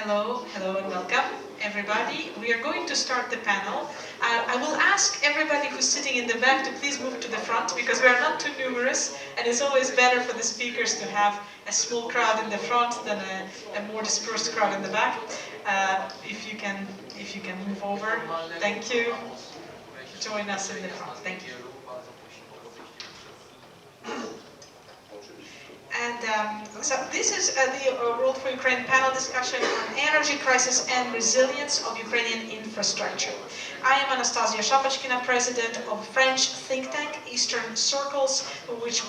Hello, hello and welcome everybody. We are going to start the panel. I will ask everybody who's sitting in the back to please move to the front because we are not too numerous and it's always better for the speakers to have a small crowd in the front than a more dispersed crowd in the back. If you can move over, thank you. Join us in the front, thank you. And so this is the World for Ukraine panel discussion on energy crisis and resilience of Ukrainian infrastructure. I am Anastasiya Shapochkina, president of French think tank Eastern Circles, which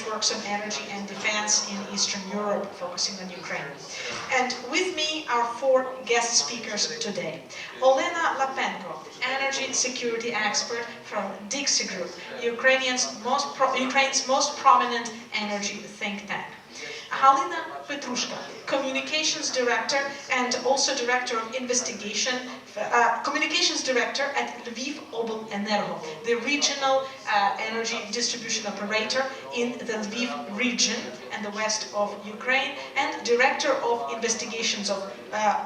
works on energy and defense in Eastern Europe, focusing on Ukraine. And with me are four guest speakers today. Olena Lapenko, energy security expert from Dixie Group, Ukraine's most prominent energy think tank. Galyna Petrushka, communications director and also director of investigation, communications director at Lviv Oblenergo, the regional energy distribution operator in the Lviv region and the west of Ukraine, and director of investigations of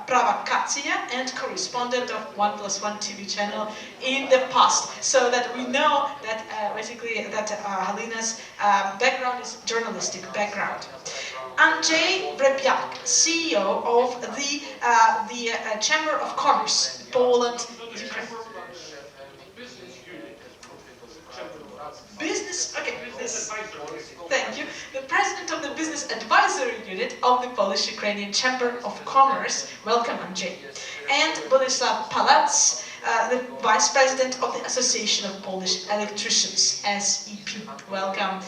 Provocatsiya and correspondent of 1+1 TV channel in the past. So that we know that Galyna's background is journalistic background. Andrzej Wrębiak, CEO of the Chamber of Commerce, Poland, Ukraine. Business, okay, thank you. The president of the Business Advisory Unit of the Polish-Ukrainian Chamber of Commerce, welcome Andrzej. And Bolesław Pałac, the vice president of the Association of Polish Electricians, SEP. Welcome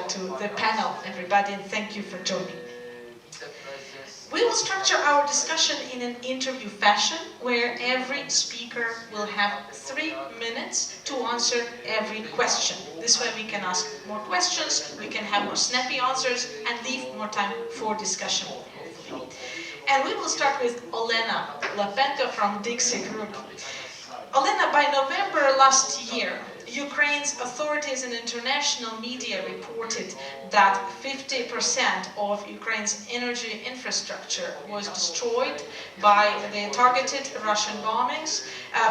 to the panel, everybody, and thank you for joining. We will structure our discussion in an interview fashion where every speaker will have 3 minutes to answer every question. This way we can ask more questions, we can have more snappy answers, and leave more time for discussion, hopefully. And we will start with Olena Lapenko from Dixie Group. Olena, by November last year, Ukraine's authorities and international media reported that 50% of Ukraine's energy infrastructure was destroyed by the targeted Russian bombings,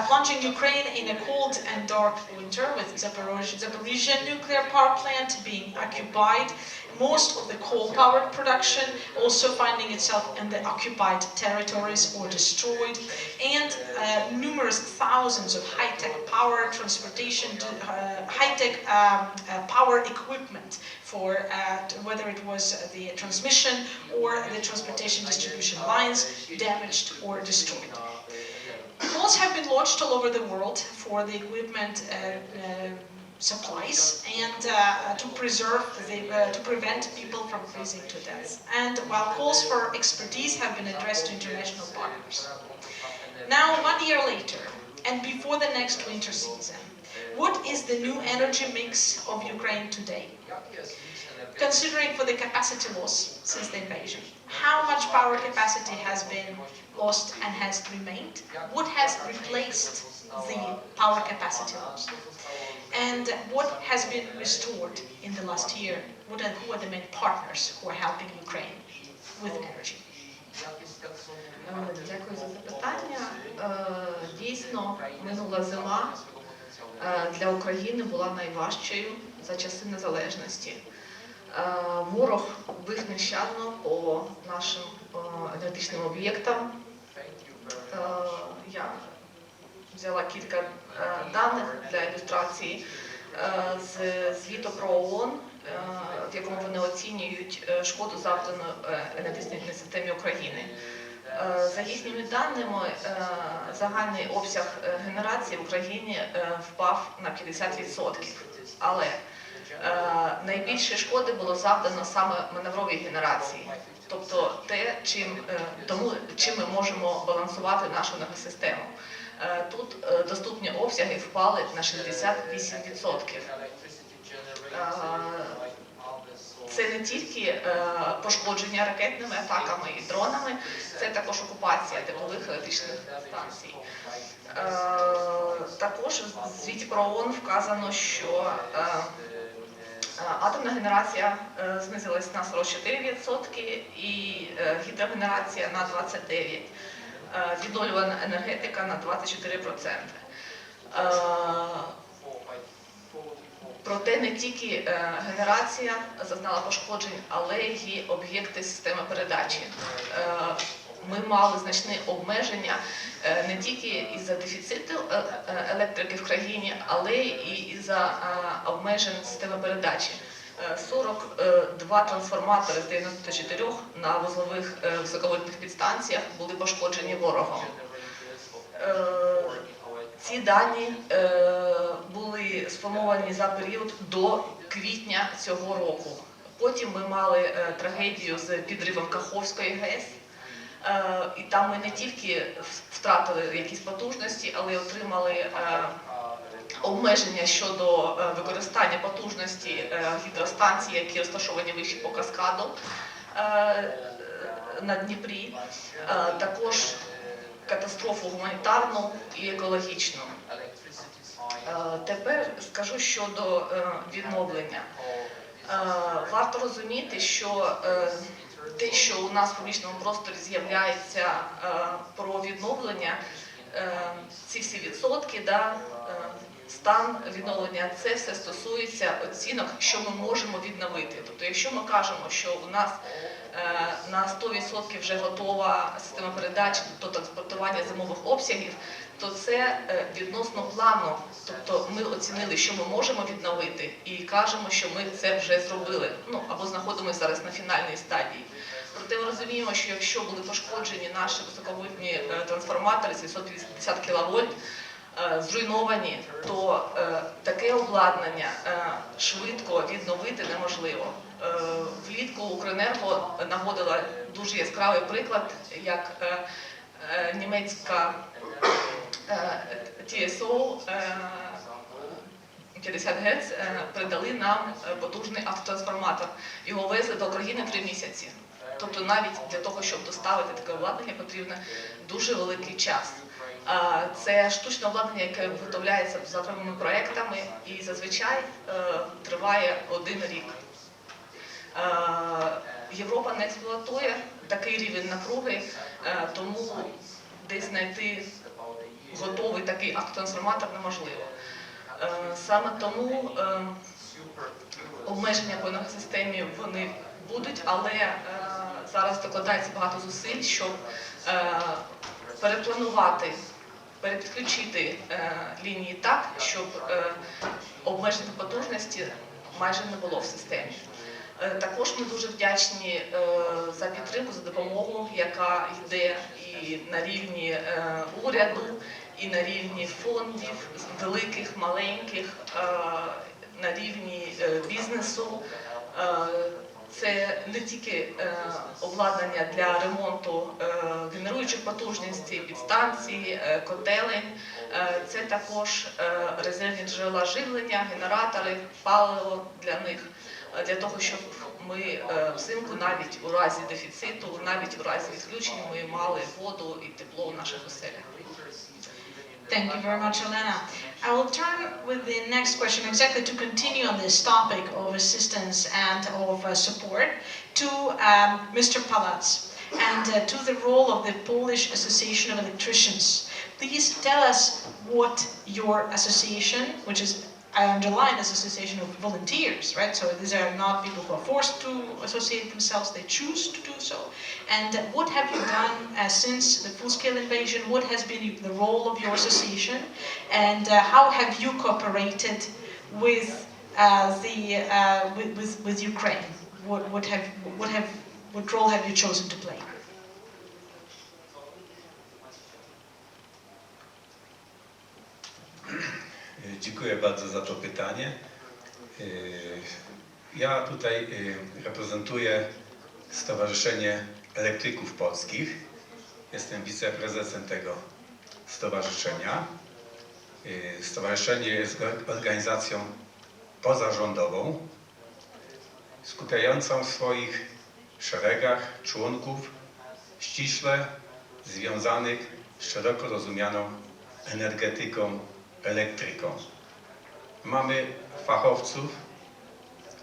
plunging Ukraine in a cold and dark winter, with Zaporizhzhia nuclear power plant being occupied, most of the coal-powered production also finding itself in the occupied territories or destroyed, and numerous thousands of high-tech power transportation, high-tech power equipment for whether it was the transmission or the transportation distribution lines damaged or destroyed. Calls have been launched all over the world for the equipment supplies and to prevent people from freezing to death. And while calls for expertise have been addressed to international partners. Now, 1 year later, and before the next winter season, what is the new energy mix of Ukraine today? Considering for the capacity loss since the invasion, how much power capacity has been lost and has remained? What has replaced the power capacity loss? And what has been restored in the last year? Who are the main partners who are helping Ukraine with energy? Дякую за запитання. Дійсно, минула зима для України була найважчою за часи незалежності. Ворог бив нещадно по нашим енергетичним об'єктам. Я взяла кілька даних для ілюстрації з звіту про ООН, в якому вони оцінюють шкоду завдану енергетичній системі України. За їхніми даними, загальний обсяг генерації в Україні впав на 50%. Але найбільше шкоди було завдано саме маневровій генерації. Тобто те, чим ми можемо балансувати нашу енергосистему. Тут доступні обсяги впали на 68%. Це не тільки пошкодження ракетними атаками і дронами, це також окупація теплових електричних станцій. Також в звіті про ООН вказано, що Атомна генерація знизилась на 44% і гідрогенерація на 29%. Відновлювана енергетика на 24%. Проте не тільки генерація зазнала пошкоджень, але й об'єкти системи передачі. Ми мали значні обмеження не тільки із-за дефіциту електрики в країні, але і із-за обмежень системи передачі. 42 трансформатори з 94 на вузлових високовольтних підстанціях були пошкоджені ворогом. Ці дані були сформовані за період до квітня цього року. Потім ми мали трагедію з підривом Каховської ГЕС. І там ми не тільки втратили якісь потужності, але й отримали обмеження щодо використання потужності гідростанцій, які розташовані вище по каскаду на Дніпрі. Також катастрофу гуманітарну і екологічну. Тепер скажу щодо відновлення. Варто розуміти, що те, що у нас в публічному просторі з'являється про відновлення, ці всі відсотки, стан відновлення, це все стосується оцінок, що ми можемо відновити. Тобто, якщо ми кажемо, що у нас на 100% вже готова система передачі до транспортування зимових обсягів, то це відносно плану. Тобто ми оцінили, що ми можемо відновити, і кажемо, що ми це вже зробили, або знаходимося зараз на фінальній стадії. Проте ми розуміємо, що якщо були пошкоджені наші високовольтні трансформатори 750 кВт, зруйновані, то таке обладнання швидко відновити неможливо. Влітку Укренерго наводила дуже яскравий приклад, як німецька TSO 50 Гц придали нам потужний автотрансформатор. Його везли до України 3 місяці. Тобто навіть для того, щоб доставити таке обладнання, потрібен дуже великий час. Це штучне обладнання, яке виготовляється за окремими проєктами і зазвичай триває 1 рік. Європа не експлуатує такий рівень напруги, тому десь знайти готовий такий автотрансформатор неможливо. Саме тому обмеження по енергосистемі вони будуть, але зараз докладається багато зусиль, щоб перепланувати, перепідключити лінії так, щоб обмеження потужності майже не було в системі. Також ми дуже вдячні за підтримку, за допомогу, яка йде і на рівні уряду, і на рівні фондів, великих, маленьких, на рівні бізнесу. Це не тільки обладнання для ремонту генеруючих потужностей, підстанцій, котелень, це також резервні джерела живлення, генератори, паливо для них, для того, щоб ми взимку навіть у разі дефіциту, навіть у разі відключень ми мали воду і тепло в наших оселях. Thank you very much, Olena. I will turn with the next question exactly to continue on this topic of assistance and of support to Mr. Pałac and to the role of the Polish Association of Electricians. Please tell us what your association, which is, I underline, this association of volunteers, right? So these are not people who are forced to associate themselves, they choose to do so. And what have you done since the full-scale invasion? What has been the role of your association? And how have you cooperated with with Ukraine? What role have you chosen to play? Dziękuję bardzo za to pytanie. Ja tutaj reprezentuję Stowarzyszenie Elektryków Polskich. Jestem wiceprezesem tego stowarzyszenia. Stowarzyszenie jest organizacją pozarządową, skupiającą w swoich szeregach członków ściśle związanych z szeroko rozumianą energetyką, elektryką. Mamy fachowców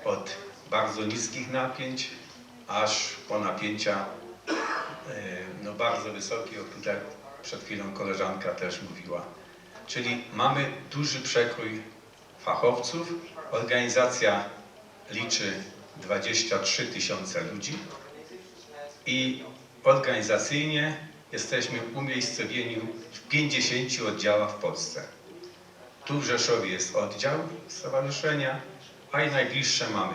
od bardzo niskich napięć, aż po napięcia no bardzo wysokie, o których przed chwilą koleżanka też mówiła. Czyli mamy duży przekrój fachowców. Organizacja liczy 23 000 ludzi i organizacyjnie jesteśmy umiejscowieni w 50 oddziałach w Polsce. Tu w Rzeszowie jest oddział stowarzyszenia, a i najbliższe mamy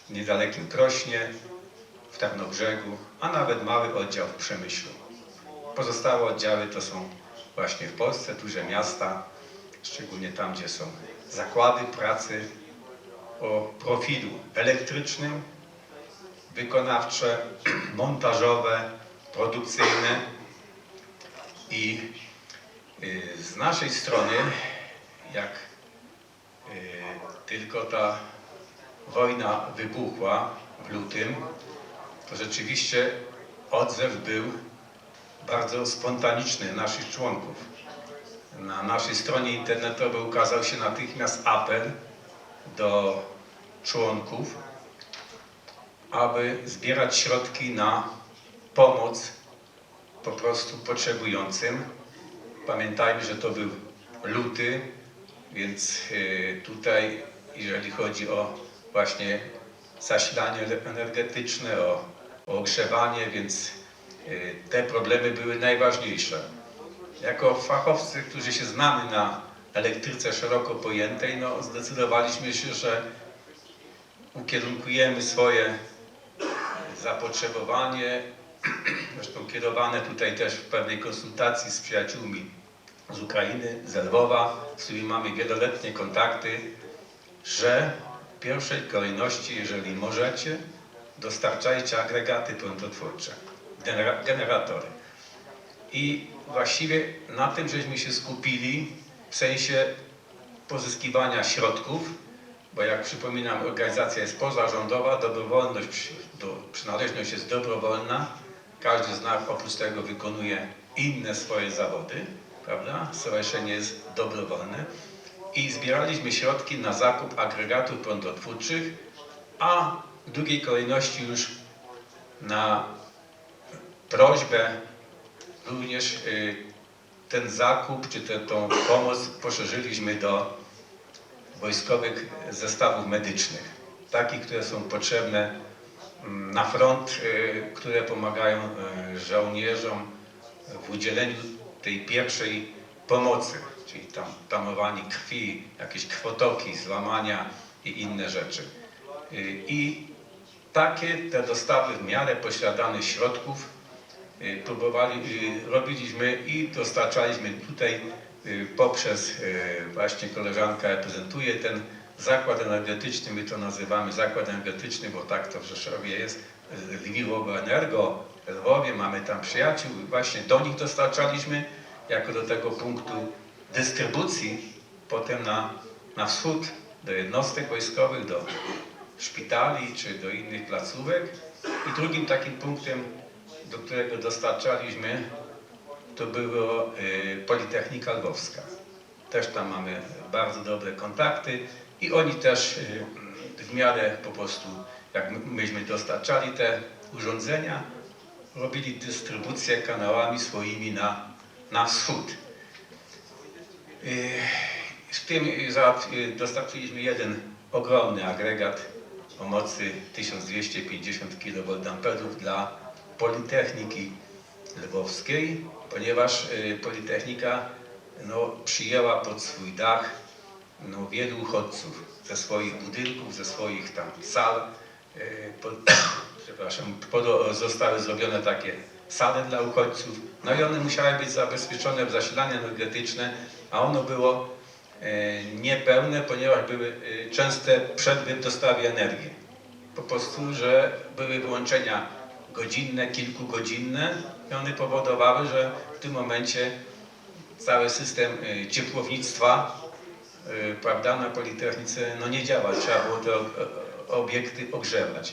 w niedalekim Krośnie, w Tarnobrzegu, a nawet mały oddział w Przemyślu. Pozostałe oddziały to są właśnie w Polsce, duże miasta, szczególnie tam, gdzie są zakłady pracy o profilu elektrycznym, wykonawcze, montażowe, produkcyjne i z naszej strony, jak tylko ta wojna wybuchła w lutym, to rzeczywiście odzew był bardzo spontaniczny naszych członków. Na naszej stronie internetowej ukazał się natychmiast apel do członków, aby zbierać środki na pomoc po prostu potrzebującym. Pamiętajmy, że to był luty, więc tutaj, jeżeli chodzi o właśnie zasilanie energetyczne, o ogrzewanie, więc te problemy były najważniejsze. Jako fachowcy, którzy się znamy na elektryce szeroko pojętej, no zdecydowaliśmy się, że ukierunkujemy swoje zapotrzebowanie, zresztą kierowane tutaj też w pewnej konsultacji z przyjaciółmi z Ukrainy, z Lwowa, z którymi mamy wieloletnie kontakty, że w pierwszej kolejności, jeżeli możecie, dostarczajcie agregaty prądotwórcze, generatory. I właściwie na tym żeśmy się skupili w sensie pozyskiwania środków, bo jak przypominam, organizacja jest pozarządowa, przynależność jest dobrowolna, każdy z nas oprócz tego wykonuje inne swoje zawody, prawda? Stowarzyszenie jest dobrowolne i zbieraliśmy środki na zakup agregatów prądotwórczych, a w drugiej kolejności już na prośbę również ten zakup, czy tą pomoc poszerzyliśmy do wojskowych zestawów medycznych, takich, które są potrzebne na front, które pomagają żołnierzom w udzieleniu tej pierwszej pomocy, czyli tam tamowanie krwi, jakieś krwotoki, złamania i inne rzeczy. I takie te dostawy w miarę posiadanych środków robiliśmy i dostarczaliśmy tutaj poprzez, właśnie koleżanka reprezentuje ten zakład energetyczny, my to nazywamy zakład energetyczny, bo tak to w Rzeszowie jest, Lwowo Energo, w Lwowie, mamy tam przyjaciół i właśnie do nich dostarczaliśmy jako do tego punktu dystrybucji, potem na wschód, do jednostek wojskowych, do szpitali czy do innych placówek. I drugim takim punktem, do którego dostarczaliśmy, to była Politechnika Lwowska. Też tam mamy bardzo dobre kontakty i oni też w miarę po prostu, jak myśmy dostarczali te urządzenia, robili dystrybucję kanałami swoimi na wschód. W tym dostarczyliśmy jeden ogromny agregat o mocy 1250 kVA dla Politechniki Lwowskiej, ponieważ Politechnika przyjęła pod swój dach wielu uchodźców ze swoich budynków, ze swoich tam sal. Zostały zrobione takie sale dla uchodźców, no i one musiały być zabezpieczone w zasilanie energetyczne, a ono było niepełne, ponieważ były częste przerwy w dostawie energii. Po prostu, że były wyłączenia godzinne, kilkugodzinne i one powodowały, że w tym momencie cały system ciepłownictwa, prawda, na Politechnice nie działa, trzeba było te obiekty ogrzewać.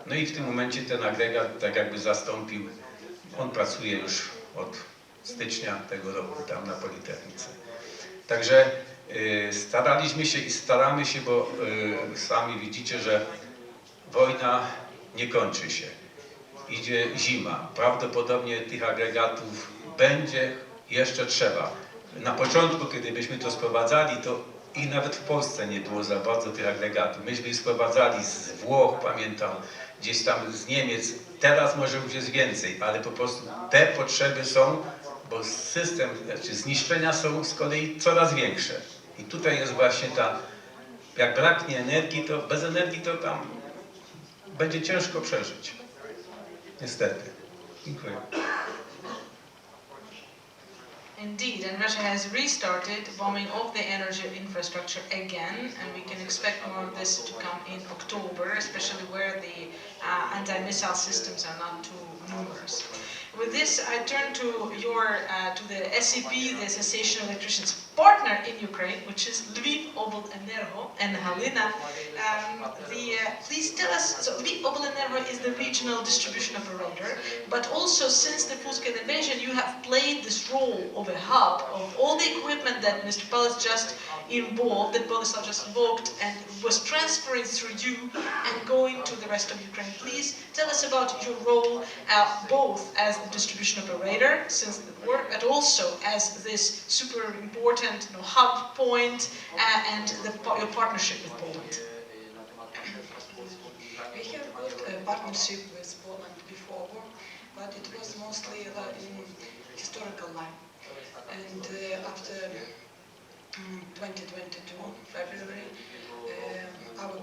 No i w tym momencie ten agregat tak jakby zastąpił, on pracuje już od stycznia tego roku tam na Politechnice. Także Staraliśmy się i staramy się, bo sami widzicie, że wojna nie kończy się. Idzie zima. Prawdopodobnie tych agregatów będzie jeszcze trzeba. Na początku, kiedy byśmy to sprowadzali, to i nawet w Polsce nie było za bardzo tych agregatów. Myśmy sprowadzali z Włoch, pamiętam, gdzieś tam z Niemiec. Teraz może już jest więcej, ale po prostu te potrzeby są, bo system, znaczy zniszczenia są z kolei coraz większe. I tutaj jest właśnie ta, jak braknie energii, to bez energii to tam będzie ciężko przeżyć. Niestety. Dziękuję. Indeed, and Russia has restarted bombing of the energy infrastructure again, and we can expect more of this to come in October, especially where the anti-missile systems are not too numerous. With this, I turn to to the SEP, the Association of Electricians partner in Ukraine, which is Lviv Oblenergo, and Galyna. Please tell us, so Lviv Oblenergo is the regional distribution operator, but also since the full-scale invasion, you have played this role of a hub of all the equipment that Mr. Pałac just involved, that Bolesław just invoked, and was transferring through you and going to the rest of Ukraine. Please tell us about your role, both as the distribution operator since the war, but also as this super important hub point and your partnership with Poland. We have good partnership with Poland before war, but it was mostly in historical line. And after 2022 February, our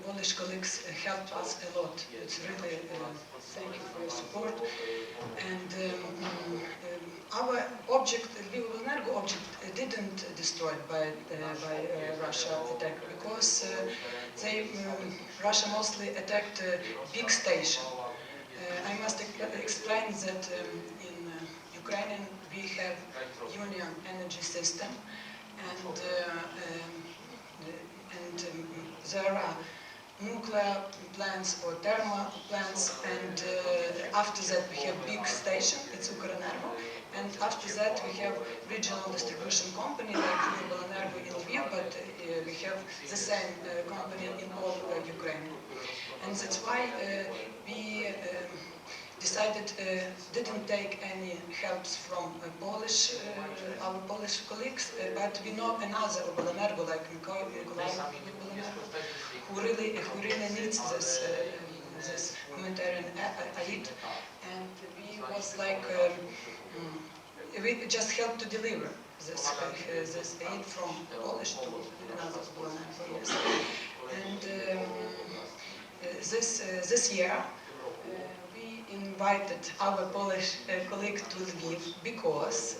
Polish colleagues helped us a lot. It's really thank you for your support. And our object, Lviv Oblenergo object, didn't destroyed by Russia attack because Russia mostly attacked a big station. I must explain that in Ukrainian we have union energy system, and there are nuclear plants or thermal plants, and after that we have big station, it's Ukrenergo, and after that we have regional distribution company like Oblenergo in Lviv, but we have the same company in all Ukraine. And that's why we decided didn't take any helps from our Polish colleagues, but we know another Oblenergo like Mikołaj who really needs this humanitarian aid, and we was like we just helped to deliver this aid from Polish to another Oblenergo. Yes. And this year we invited our Polish colleague to Lviv because.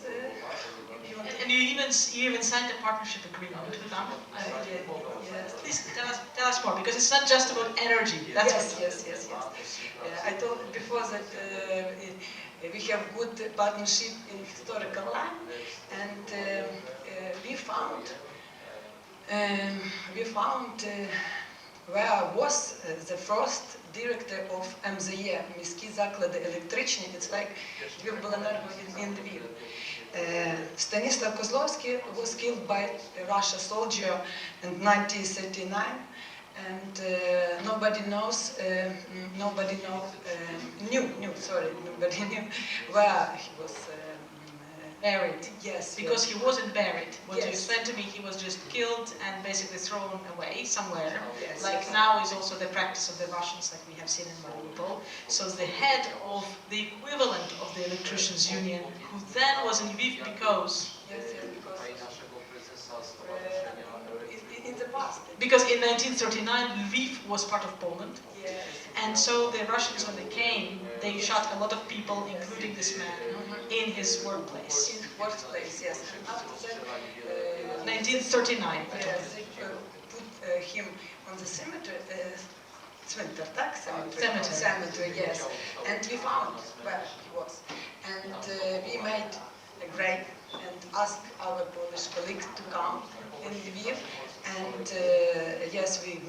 And you even signed a partnership agreement with them. Yes. Please tell us more, because it's not just about energy. That's Yes. I told before that we have good partnership in historical line, and we found where was the first director of MZE, Міські заклади електричні. It's like Lviv Oblenergo in Lviv. Stanislav Kozlovsky was killed by a Russian soldier in 1939, and nobody knew where he was buried. Yes, because he wasn't buried. What you Yes. explained to me, he was just killed and basically thrown away somewhere. Yes, Like yes. now is also the practice of the Russians, like we have seen in Mariupol. So the head of the equivalent of the electricians union, who then was in Lviv because because in the past. because in 1939 Lviv was part of Poland. Yes. And so the Russians, when they came, they shot a lot of people, including this man, in his workplace. In the workplace, yes. And after that, 1939. they put him on the cemetery. Cemetery, yes. And we found where he was. And we made a grave and asked our Polish colleagues to come in Lviv And yes, we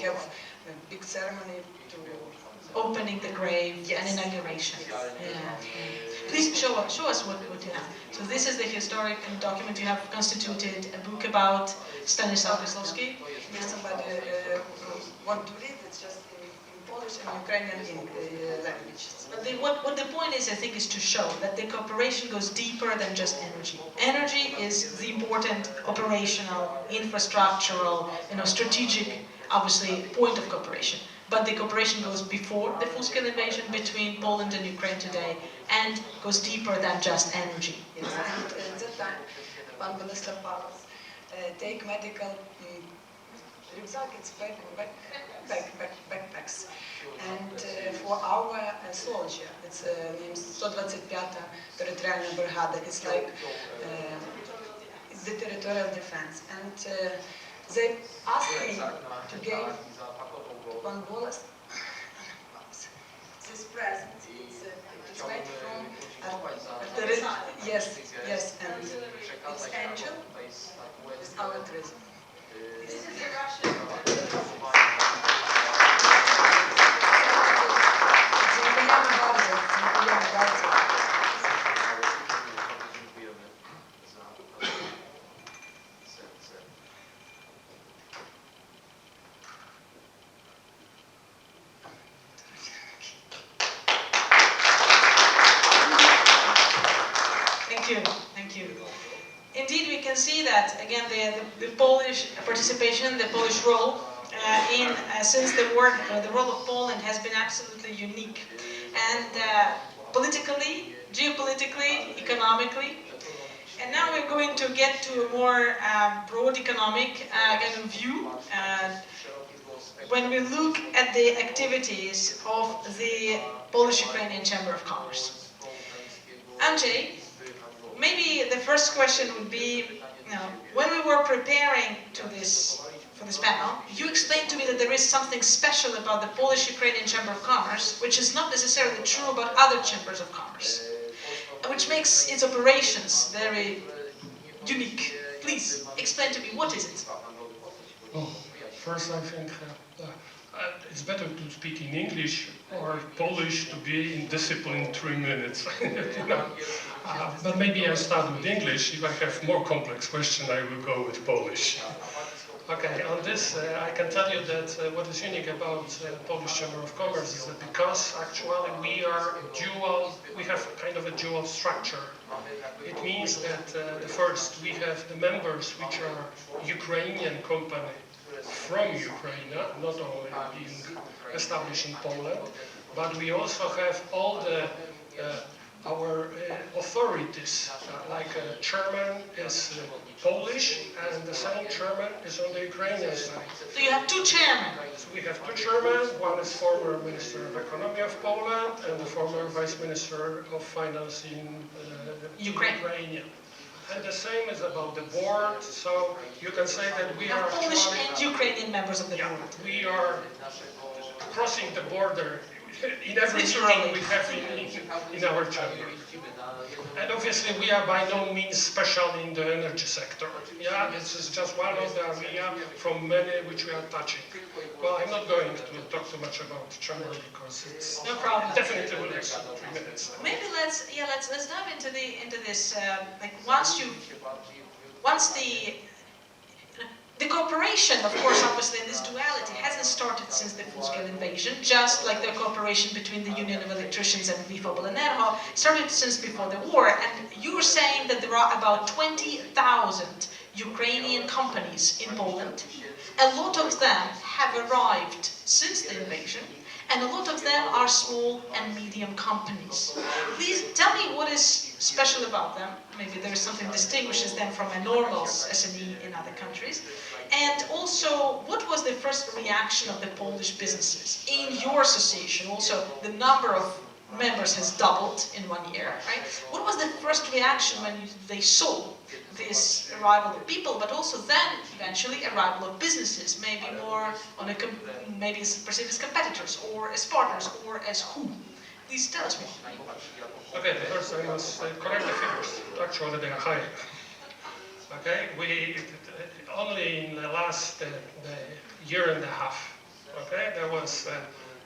have a big ceremony to opening the grave and inauguration. Please show us what you have. So this is the historic document. You have constituted a book about Stanisław Wysłowski. If somebody want to read, it's just in Polish and Ukrainian languages. But what the point is, I think, is to show that the cooperation goes deeper than just energy. Energy is the important operational, infrastructural, strategic, obviously, point of cooperation. But the cooperation goes before the full-scale invasion between Poland and Ukraine today, and goes deeper than just energy. Yes, and at that time, Bolesław Pałac take medical rucksack, it's backpacks. And for our soldier, it's named 125 Territorialna Brigada. It's like it's the territorial defense. And they asked me to give one Bolas this present. It's made from yes, and it's angel with our treasure. This is the Russian. Thank you. Indeed, we can see that, again, the Polish participation, the Polish role since the war, the role of Poland has been absolutely unique. And politically, geopolitically, economically. And now we're going to get to a more broad economic kind of view when we look at the activities of the Polish-Ukrainian Chamber of Commerce. Andrzej, maybe the first question would be, when we were preparing for this panel, you explained to me that there is something special about the Polish-Ukrainian Chamber of Commerce, which is not necessarily true about other chambers of commerce, which makes its operations very unique. Please, explain to me, what is it? Well, first I think it's better to speak in English or Polish to be in discipline 3 minutes. But maybe I start with English. If I have more complex question, I will go with Polish. Okay, on this I can tell you that what is unique about Polish Chamber of Commerce is that because actually we have kind of a dual structure. It means that first we have the members which are Ukrainian company from Ukraine, not only being established in Poland, but we also have all the our authorities, like chairman is Polish, and the same chairman is on the Ukrainian side. So you have two chairmen. So we have two chairmen. One is former Minister of Economy of Poland, and the former Vice Minister of Finance in Ukrainian. And the same is about the board. So you can say that we are Polish and Ukrainian members of the board. We are crossing the border in every meeting we have in our chamber. And obviously we are by no means special in the energy sector. Yeah, this is just one of the areas from many which we are touching. Well, I'm not going to talk too much about the chamber because it's no problem. Definitely will take 3 minutes. Maybe let's dive into this like once the cooperation, of course, obviously in this duality, hasn't started since the full-scale invasion, just like the cooperation between the Union of Electricians and Wisła Bolesław started since before the war. And you're saying that there are about 20,000 Ukrainian companies in Poland. A lot of them have arrived since the invasion, and a lot of them are small and medium companies. Please tell me what is special about them. Maybe there is something that distinguishes them from a normal SME in other countries. And also, what was the first reaction of the Polish businesses in your association? Also, the number of members has doubled in 1 year, right? What was the first reaction when they saw this arrival of people, but also then eventually arrival of businesses, maybe more on maybe perceived as competitors or as partners or as who? Please tell us more. Okay, first I must correct the figures. Actually, they are higher. Okay, only in the last year and a half, okay, there was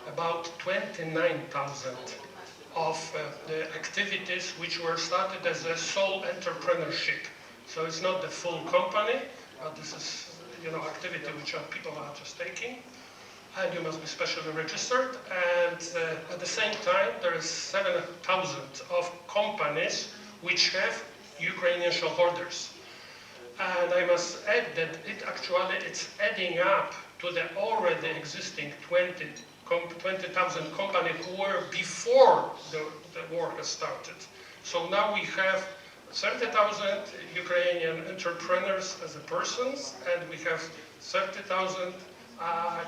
about 29,000 of the activities which were started as a sole entrepreneurship. So it's not the full company, but this is, you know, activity which people are just taking, and you must be specially registered. And at the same time, there is 7,000 of companies which have Ukrainian shareholders. And I must add that it's adding up to the already existing 20,000 companies who were before the war has started. So now we have 30,000 Ukrainian entrepreneurs as a persons, and we have 30,000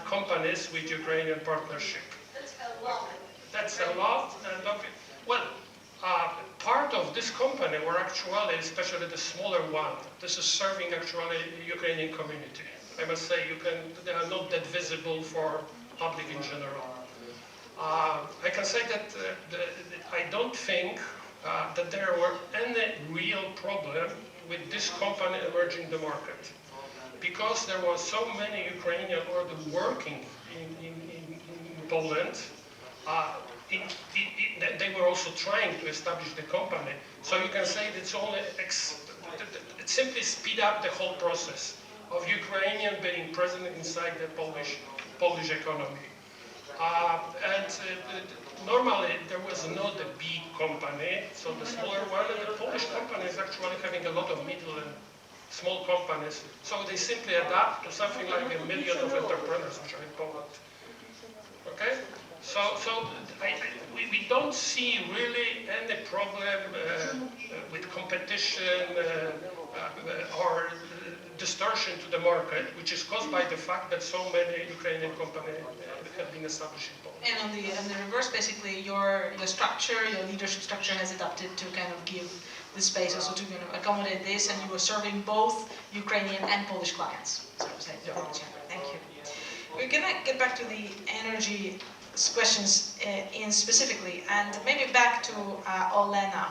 companies with Ukrainian partnership. That's a lot. That's a lot, and well, part of this company were actually, especially the smaller one, this is serving actually Ukrainian community. I must say, they are not that visible for public in general. I can say that I don't think that there were any real problem with this company emerging the market, because there were so many Ukrainians already working in Poland. They were also trying to establish the company, so you can say that it simply speed up the whole process of Ukrainian being present inside the Polish economy. Normally there was not a big company, so the smaller one, and the Polish company is actually having a lot of middle and small companies, so they simply adapt to something like 1 million of entrepreneurs which are in Poland. Okay? So we don't see really any problem with competition or distortion to the market, which is caused by the fact that so many Ukrainian companies have been established in Poland. And on the reverse, basically, your structure, your leadership structure has adapted to kind of give the space also to kind of accommodate this, and you were serving both Ukrainian and Polish clients. So to say, thank you. We're gonna get back to the energy questions in specifically, and maybe back to Olena.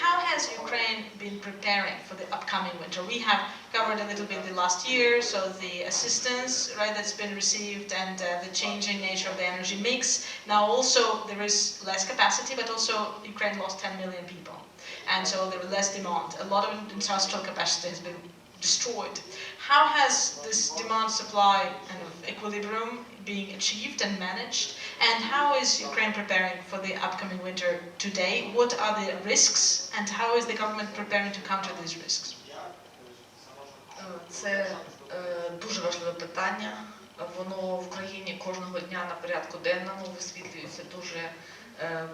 How has Ukraine been preparing for the upcoming winter? We have covered a little bit the last year, so the assistance, right, that's been received, and the changing nature of the energy mix. Now also there is less capacity, but also Ukraine lost 10 million people, and so there was less demand. A lot of industrial capacity has been destroyed. How has this demand-supply kind of equilibrium being achieved and managed? And how is Ukraine preparing for the upcoming winter today? What are the risks, and how is the government preparing to counter these risks? Це дуже важливе питання. Воно в Україні кожного дня на порядку денному висвітлюється дуже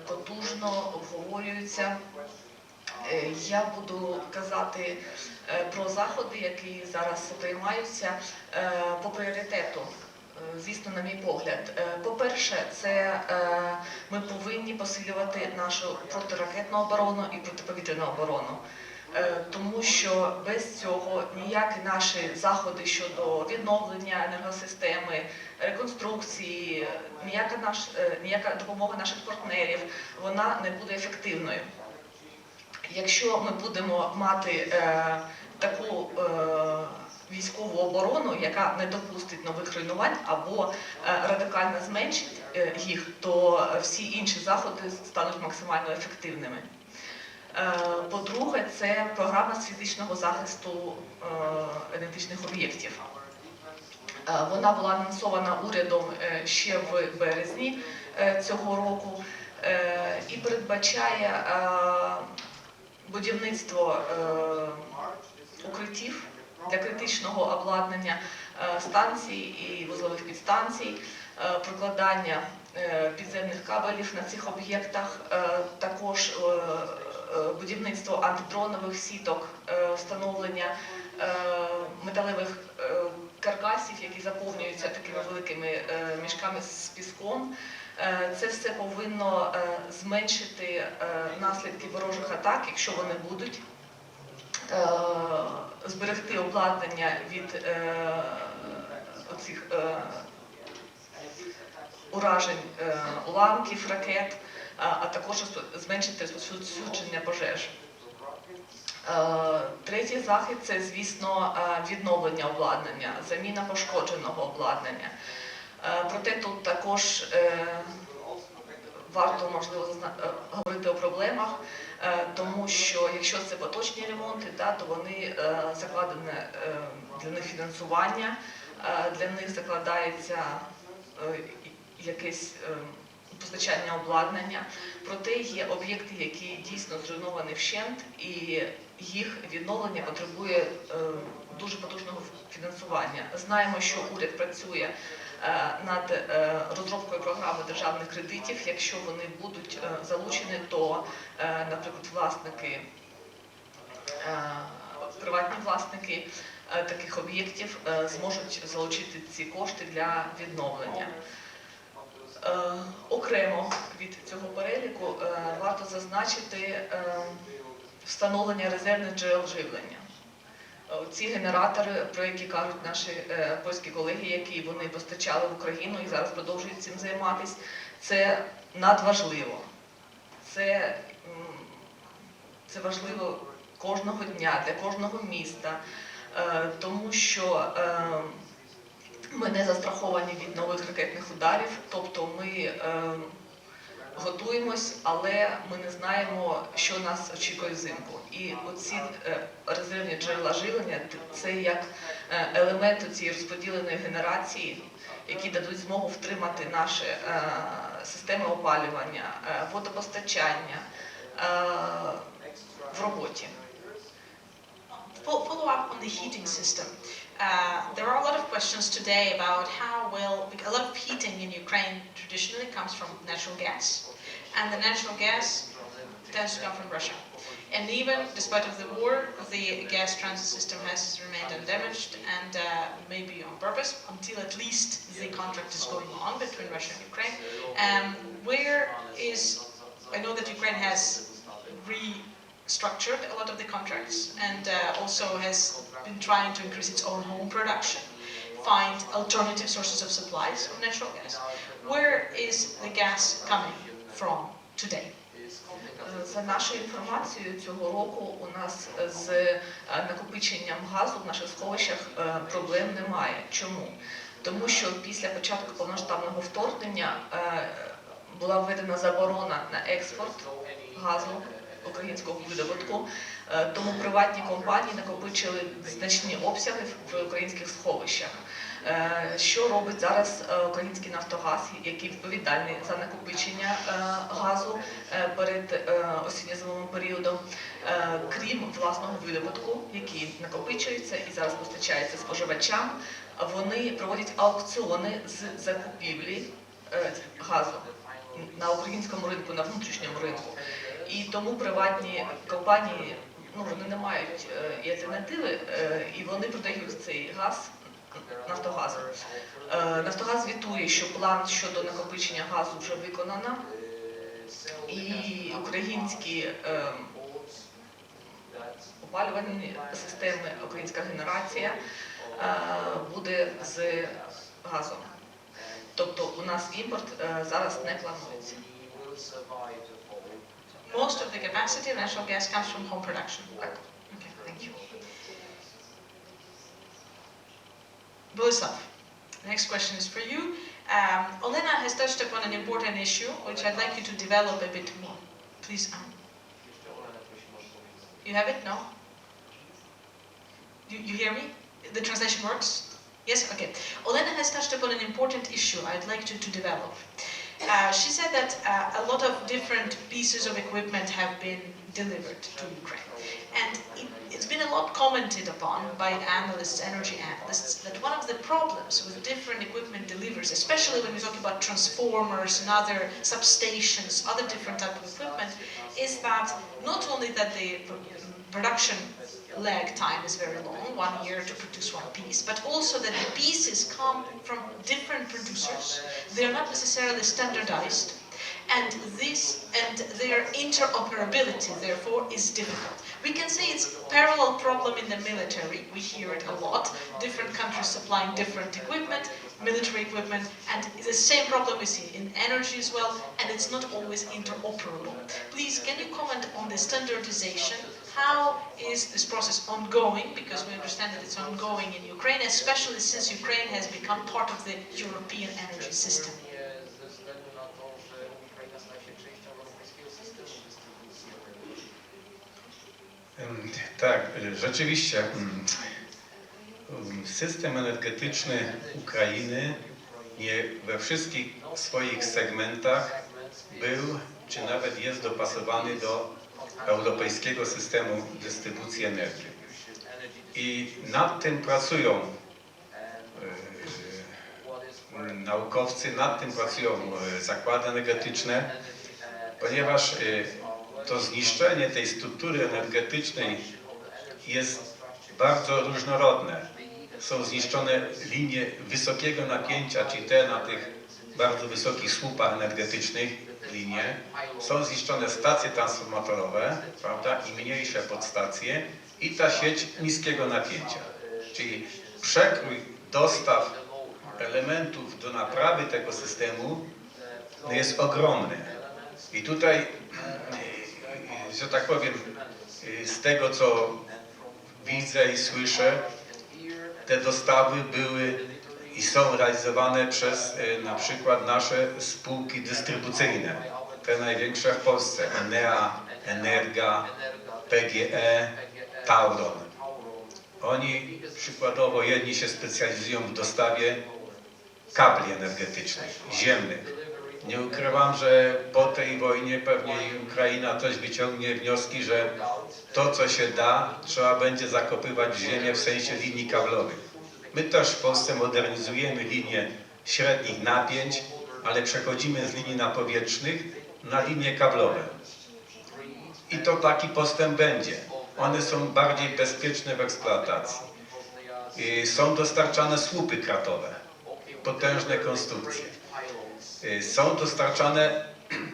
потужно, обговорюється. Я буду казати про заходи, які зараз приймаються по пріоритету. Звісно, на мій погляд. По-перше, це ми повинні посилювати нашу протиракетну оборону і протиповітряну оборону. Тому що без цього ніякі наші заходи щодо відновлення енергосистеми, реконструкції, ніяка допомога наших партнерів, вона не буде ефективною. Якщо ми будемо мати таку військову оборону, яка не допустить нових руйнувань або радикально зменшить їх, то всі інші заходи стануть максимально ефективними. По-друге, це програма з фізичного захисту енергетичних об'єктів. Вона була анонсована урядом ще в березні цього року і передбачає будівництво укриттів для критичного обладнання станцій і вузлових підстанцій, прокладання підземних кабелів на цих об'єктах, також будівництво антидронових сіток, встановлення металевих каркасів, які заповнюються такими великими мішками з піском. Це все повинно зменшити наслідки ворожих атак, якщо вони будуть, зберегти обладнання від оцих уражень уламків, ракет, а також зменшити розповсюдження пожеж. Третій захід – це, звісно, відновлення обладнання, заміна пошкодженого обладнання. Проте тут також варто, можливо, говорити о проблемах, тому що якщо це поточні ремонти, то вони закладене для них фінансування, для них закладається якесь постачання обладнання. Проте є об'єкти, які дійсно зруйновані вщент, і їх відновлення потребує дуже потужного фінансування. Знаємо, що уряд працює над розробкою програми державних кредитів. Якщо вони будуть залучені, то, наприклад, приватні власники таких об'єктів зможуть залучити ці кошти для відновлення. Окремо від цього переліку варто зазначити встановлення резервних джерел живлення. Ці генератори, про які кажуть наші польські колеги, які вони постачали в Україну і зараз продовжують цим займатися, це надважливо. Це важливо кожного дня, для кожного міста, тому що ми не застраховані від нових ракетних ударів, тобто ми готуємось, але ми не знаємо, що нас очікує взимку. І оці резервні джерела живлення – це як елемент цієї розподіленої генерації, які дадуть змогу втримати наші системи опалювання, водопостачання в роботі. Follow up on the heating system. There are a lot of questions today about how well, a lot of heating in Ukraine traditionally comes from natural gas, and the natural gas tends to come from Russia. And even despite of the war, the gas transit system has remained undamaged, and maybe on purpose, until at least the contract is going on between Russia and Ukraine. I know that Ukraine has restructured a lot of the contracts and also has been trying to increase its own home production, find alternative sources of supplies of natural gas. Where is the gas coming from today? За нашою інформацією, цього року у нас з накопиченням газу в наших сховищах проблем немає. Чому? Тому що після початку повномасштабного вторгнення була введена заборона на експорт газу українського видобутку, тому приватні компанії накопичили значні обсяги в українських сховищах. Що робить зараз український Нафтогаз, який відповідальний за накопичення газу перед осінньо-зимовим періодом, крім власного видобутку, який накопичується і зараз постачається споживачам, вони проводять аукціони з закупівлі газу на українському ринку, на внутрішньому ринку. І тому приватні компанії, вони не мають і альтернативи, і вони продають цей газ Нафтогазу. Нафтогаз звітує, що план щодо накопичення газу вже виконано, і українські опалювальні системи, українська генерація буде з газом. Тобто у нас імпорт зараз не планується. Most of the capacity of natural gas comes from home production. Так. Okay, thank you. Bolesław, the next question is for you. Olena has touched upon an important issue, which I'd like you to develop a bit more. Please, you have it? No? You hear me? The translation works? Yes? Okay. Olena has touched upon an important issue I'd like you to develop. She said that a lot of different pieces of equipment have been delivered to Ukraine. And it's been a lot commented upon by analysts, energy analysts, that one of the problems with different equipment deliveries, especially when we talk about transformers and other substations, other different types of equipment, is that not only that the production lag time is very long, 1 year to produce one piece, but also that the pieces come from different producers. They are not necessarily standardized, and their interoperability, therefore, is difficult. We can say it's a parallel problem in the military. We hear it a lot. Different countries supplying different equipment, military equipment, and it's the same problem we see in energy as well, and it's not always interoperable. Please, can you comment on the standardization? How is this process ongoing? Because we understand that it's ongoing in Ukraine, especially since Ukraine has become part of the European energy system. Tak, rzeczywiście system energetyczny Ukrainy nie we wszystkich swoich segmentach był, czy nawet jest dopasowany do europejskiego systemu dystrybucji energii. I nad tym pracują naukowcy, nad tym pracują zakłady energetyczne, ponieważ to zniszczenie tej struktury energetycznej jest bardzo różnorodne. Są zniszczone linie wysokiego napięcia, czyli te na tych bardzo wysokich słupach energetycznych linie. Są zniszczone stacje transformatorowe, prawda, i mniejsze podstacje i ta sieć niskiego napięcia. Czyli przekrój dostaw elementów do naprawy tego systemu jest ogromny. I tutaj, że tak powiem, z tego co widzę i słyszę, te dostawy były i są realizowane przez na przykład nasze spółki dystrybucyjne, te największe w Polsce, Enea, Energa, PGE, Tauron. Oni przykładowo jedni się specjalizują w dostawie kabli energetycznych, ziemnych. Nie ukrywam, że po tej wojnie pewnie Ukraina też wyciągnie wnioski, że to, co się da, trzeba będzie zakopywać w ziemię w sensie linii kablowych. My też w Polsce modernizujemy linie średnich napięć, ale przechodzimy z linii napowietrznych na linie kablowe. I to taki postęp będzie. One są bardziej bezpieczne w eksploatacji. Są dostarczane słupy kratowe, potężne konstrukcje. Są dostarczane,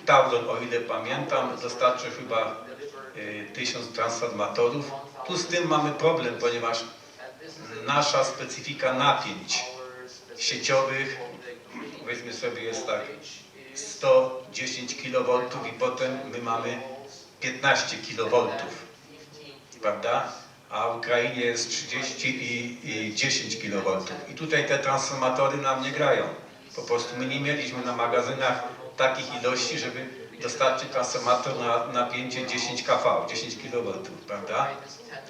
Tauron, o ile pamiętam, dostarczył chyba 1000 transformatorów. Tu z tym mamy problem, ponieważ nasza specyfika napięć sieciowych, powiedzmy sobie, jest tak 110 kV i potem my mamy 15 kV, prawda? A w Ukrainie jest 30 i 10 kV. I tutaj te transformatory nam nie grają. Po prostu my nie mieliśmy na magazynach takich ilości, żeby dostarczyć transformator na napięcie 10 kV, 10 kV, prawda?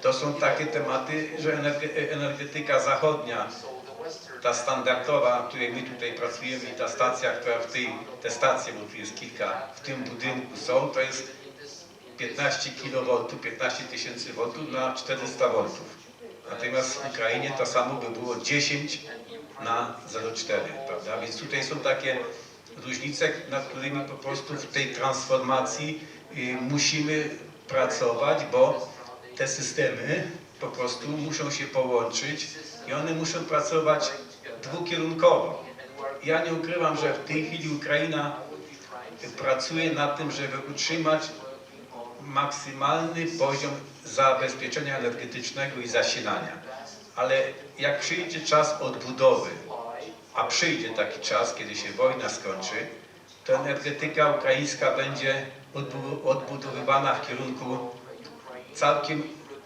To są takie tematy, że energetyka zachodnia, ta standardowa, w której my tutaj pracujemy i ta stacja, która te stacje, bo tu jest kilka, w tym budynku są, to jest 15 kV, 15 000 V na 400 V. Natomiast w Ukrainie to samo by było 10 na 0,4, prawda? Więc tutaj są takie różnice, nad którymi po prostu w tej transformacji musimy pracować, bo te systemy po prostu muszą się połączyć i one muszą pracować dwukierunkowo. Ja nie ukrywam, że w tej chwili Ukraina pracuje nad tym, żeby utrzymać maksymalny poziom zabezpieczenia energetycznego i zasilania. Ale jak przyjdzie czas odbudowy, a przyjdzie taki czas, kiedy się wojna skończy, to energetyka ukraińska będzie odbudowywana w kierunku całkiem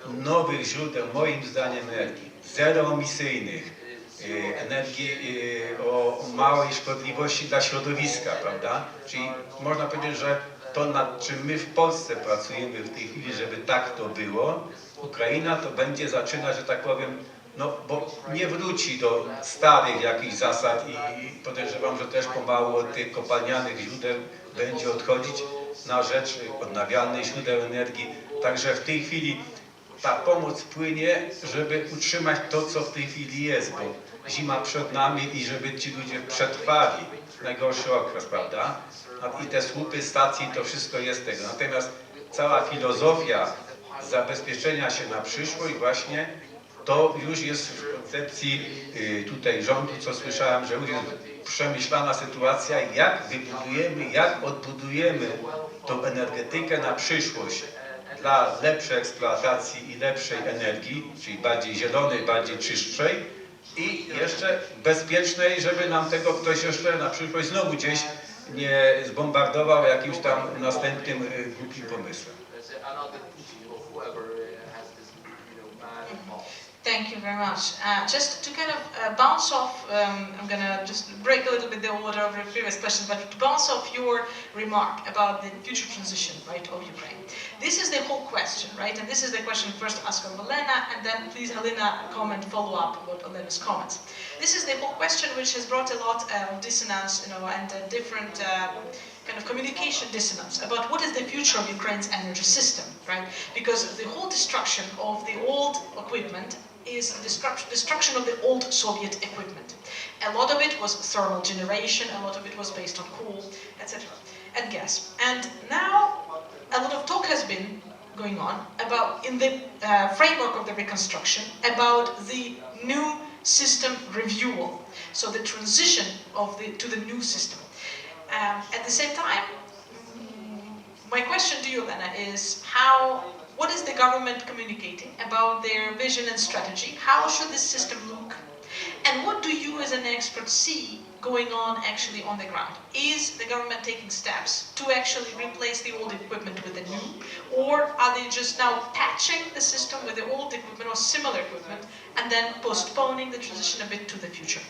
nowych źródeł, moim zdaniem, energii, zeroemisyjnych, energii o małej szkodliwości dla środowiska, prawda? Czyli można powiedzieć, że to, nad czym my w Polsce pracujemy w tej chwili, żeby tak to było, Ukraina to będzie zaczynać, że tak powiem, no bo nie wróci do starych jakichś zasad i podejrzewam, że też pomału od tych kopalnianych źródeł będzie odchodzić na rzecz odnawialnych źródeł energii. Także w tej chwili ta pomoc płynie, żeby utrzymać to, co w tej chwili jest, bo zima przed nami i żeby ci ludzie przetrwali najgorszy okres, prawda? I te słupy, stacji, to wszystko jest tego. Natomiast cała filozofia zabezpieczenia się na przyszłość właśnie to już jest w koncepcji tutaj rządu, co słyszałem, że już jest przemyślana sytuacja, jak wybudujemy, jak odbudujemy tą energetykę na przyszłość dla lepszej eksploatacji i lepszej energii, czyli bardziej zielonej, bardziej czystszej i jeszcze bezpiecznej, żeby nam tego ktoś jeszcze na przyszłość znowu gdzieś nie zbombardował jakimś tam następnym głupim pomysłem. Thank you very much. Just to kind of bounce off, I'm going to just break a little bit the order of your previous questions, but to bounce off your remark about the future transition, right, of Ukraine. This is the whole question, right? And this is the question first asked of Olena, and then please, Helena, comment, follow up about Olena's comments. This is the whole question which has brought a lot of dissonance, and different kind of communication dissonance about what is the future of Ukraine's energy system, right? Because the whole destruction of the old equipment is destruction of the old Soviet equipment. A lot of it was thermal generation, a lot of it was based on coal, etc., and gas. And now a lot of talk has been going on about, in the framework of the reconstruction, about the new system renewal, so the transition of to the new system. At the same time, my question to you, Olena, is what is the government communicating about their vision and strategy? How should this system look? And what do you as an expert see going on actually on the ground? Is the government taking steps to actually replace the old equipment with the new? Or are they just now patching the system with the old equipment or similar equipment and then postponing the transition a bit to the future?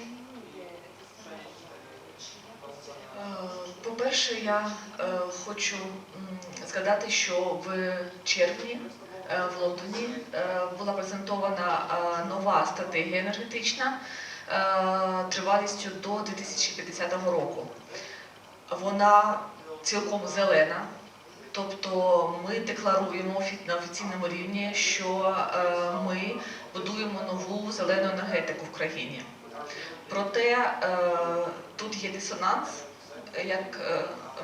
По-перше, я хочу згадати, що в червні в Лондоні була презентована нова стратегія енергетична тривалістю до 2050 року. Вона цілком зелена, тобто ми декларуємо на офіційному рівні, що ми будуємо нову зелену енергетику в країні. Проте тут є дисонанс, як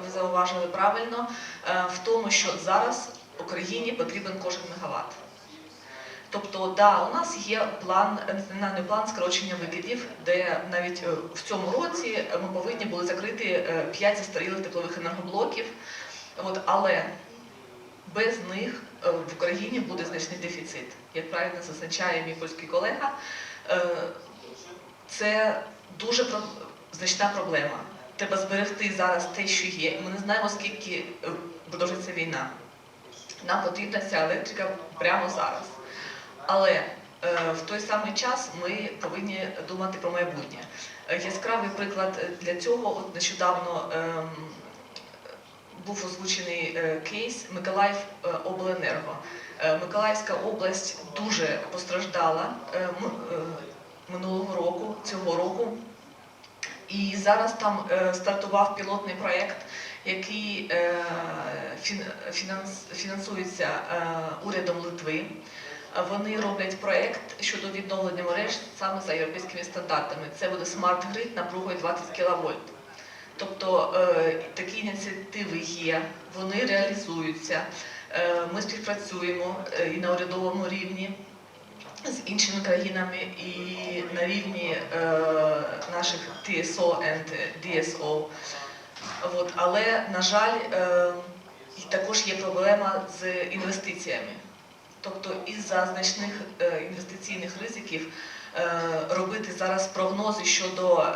ви зауважили правильно, в тому, що зараз Україні потрібен кожен мегаватт. Тобто, да, у нас є національний план скорочення викидів, де навіть в цьому році ми повинні були закрити 5 застарілих теплових енергоблоків, але без них в Україні буде значний дефіцит. Як правильно зазначає мій польський колега, це дуже значна проблема. Треба зберегти зараз те, що є. Ми не знаємо, скільки продовжиться війна. Нам потрібна ця електрика прямо зараз. Але в той самий час ми повинні думати про майбутнє. Яскравий приклад для цього, нещодавно був озвучений кейс Миколаївобленерго. Миколаївська область дуже постраждала минулого року, цього року. І зараз там стартував пілотний проєкт, який фінансується урядом Литви. Вони роблять проєкт щодо відновлення мереж саме за європейськими стандартами. Це буде смарт-грид напругою 20 кВт. Тобто такі ініціативи є, вони реалізуються. Ми співпрацюємо і на урядовому рівні з іншими країнами, і на рівні наших TSO і DSO. Але, на жаль, також є проблема з інвестиціями. Тобто, із-за значних інвестиційних ризиків робити зараз прогнози щодо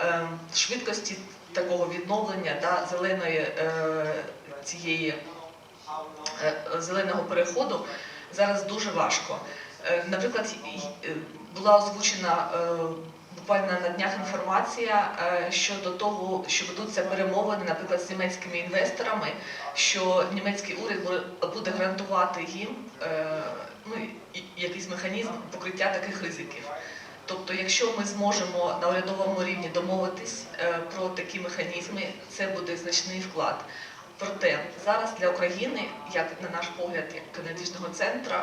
швидкості такого відновлення, зеленого переходу зараз дуже важко. Наприклад, була озвучена буквально на днях інформація щодо того, що ведуться перемовини, наприклад, з німецькими інвесторами, що німецький уряд буде гарантувати їм якийсь механізм покриття таких ризиків. Тобто, якщо ми зможемо на урядовому рівні домовитись про такі механізми, це буде значний вклад. Проте зараз для України, як на наш погляд, як аналітичного центру,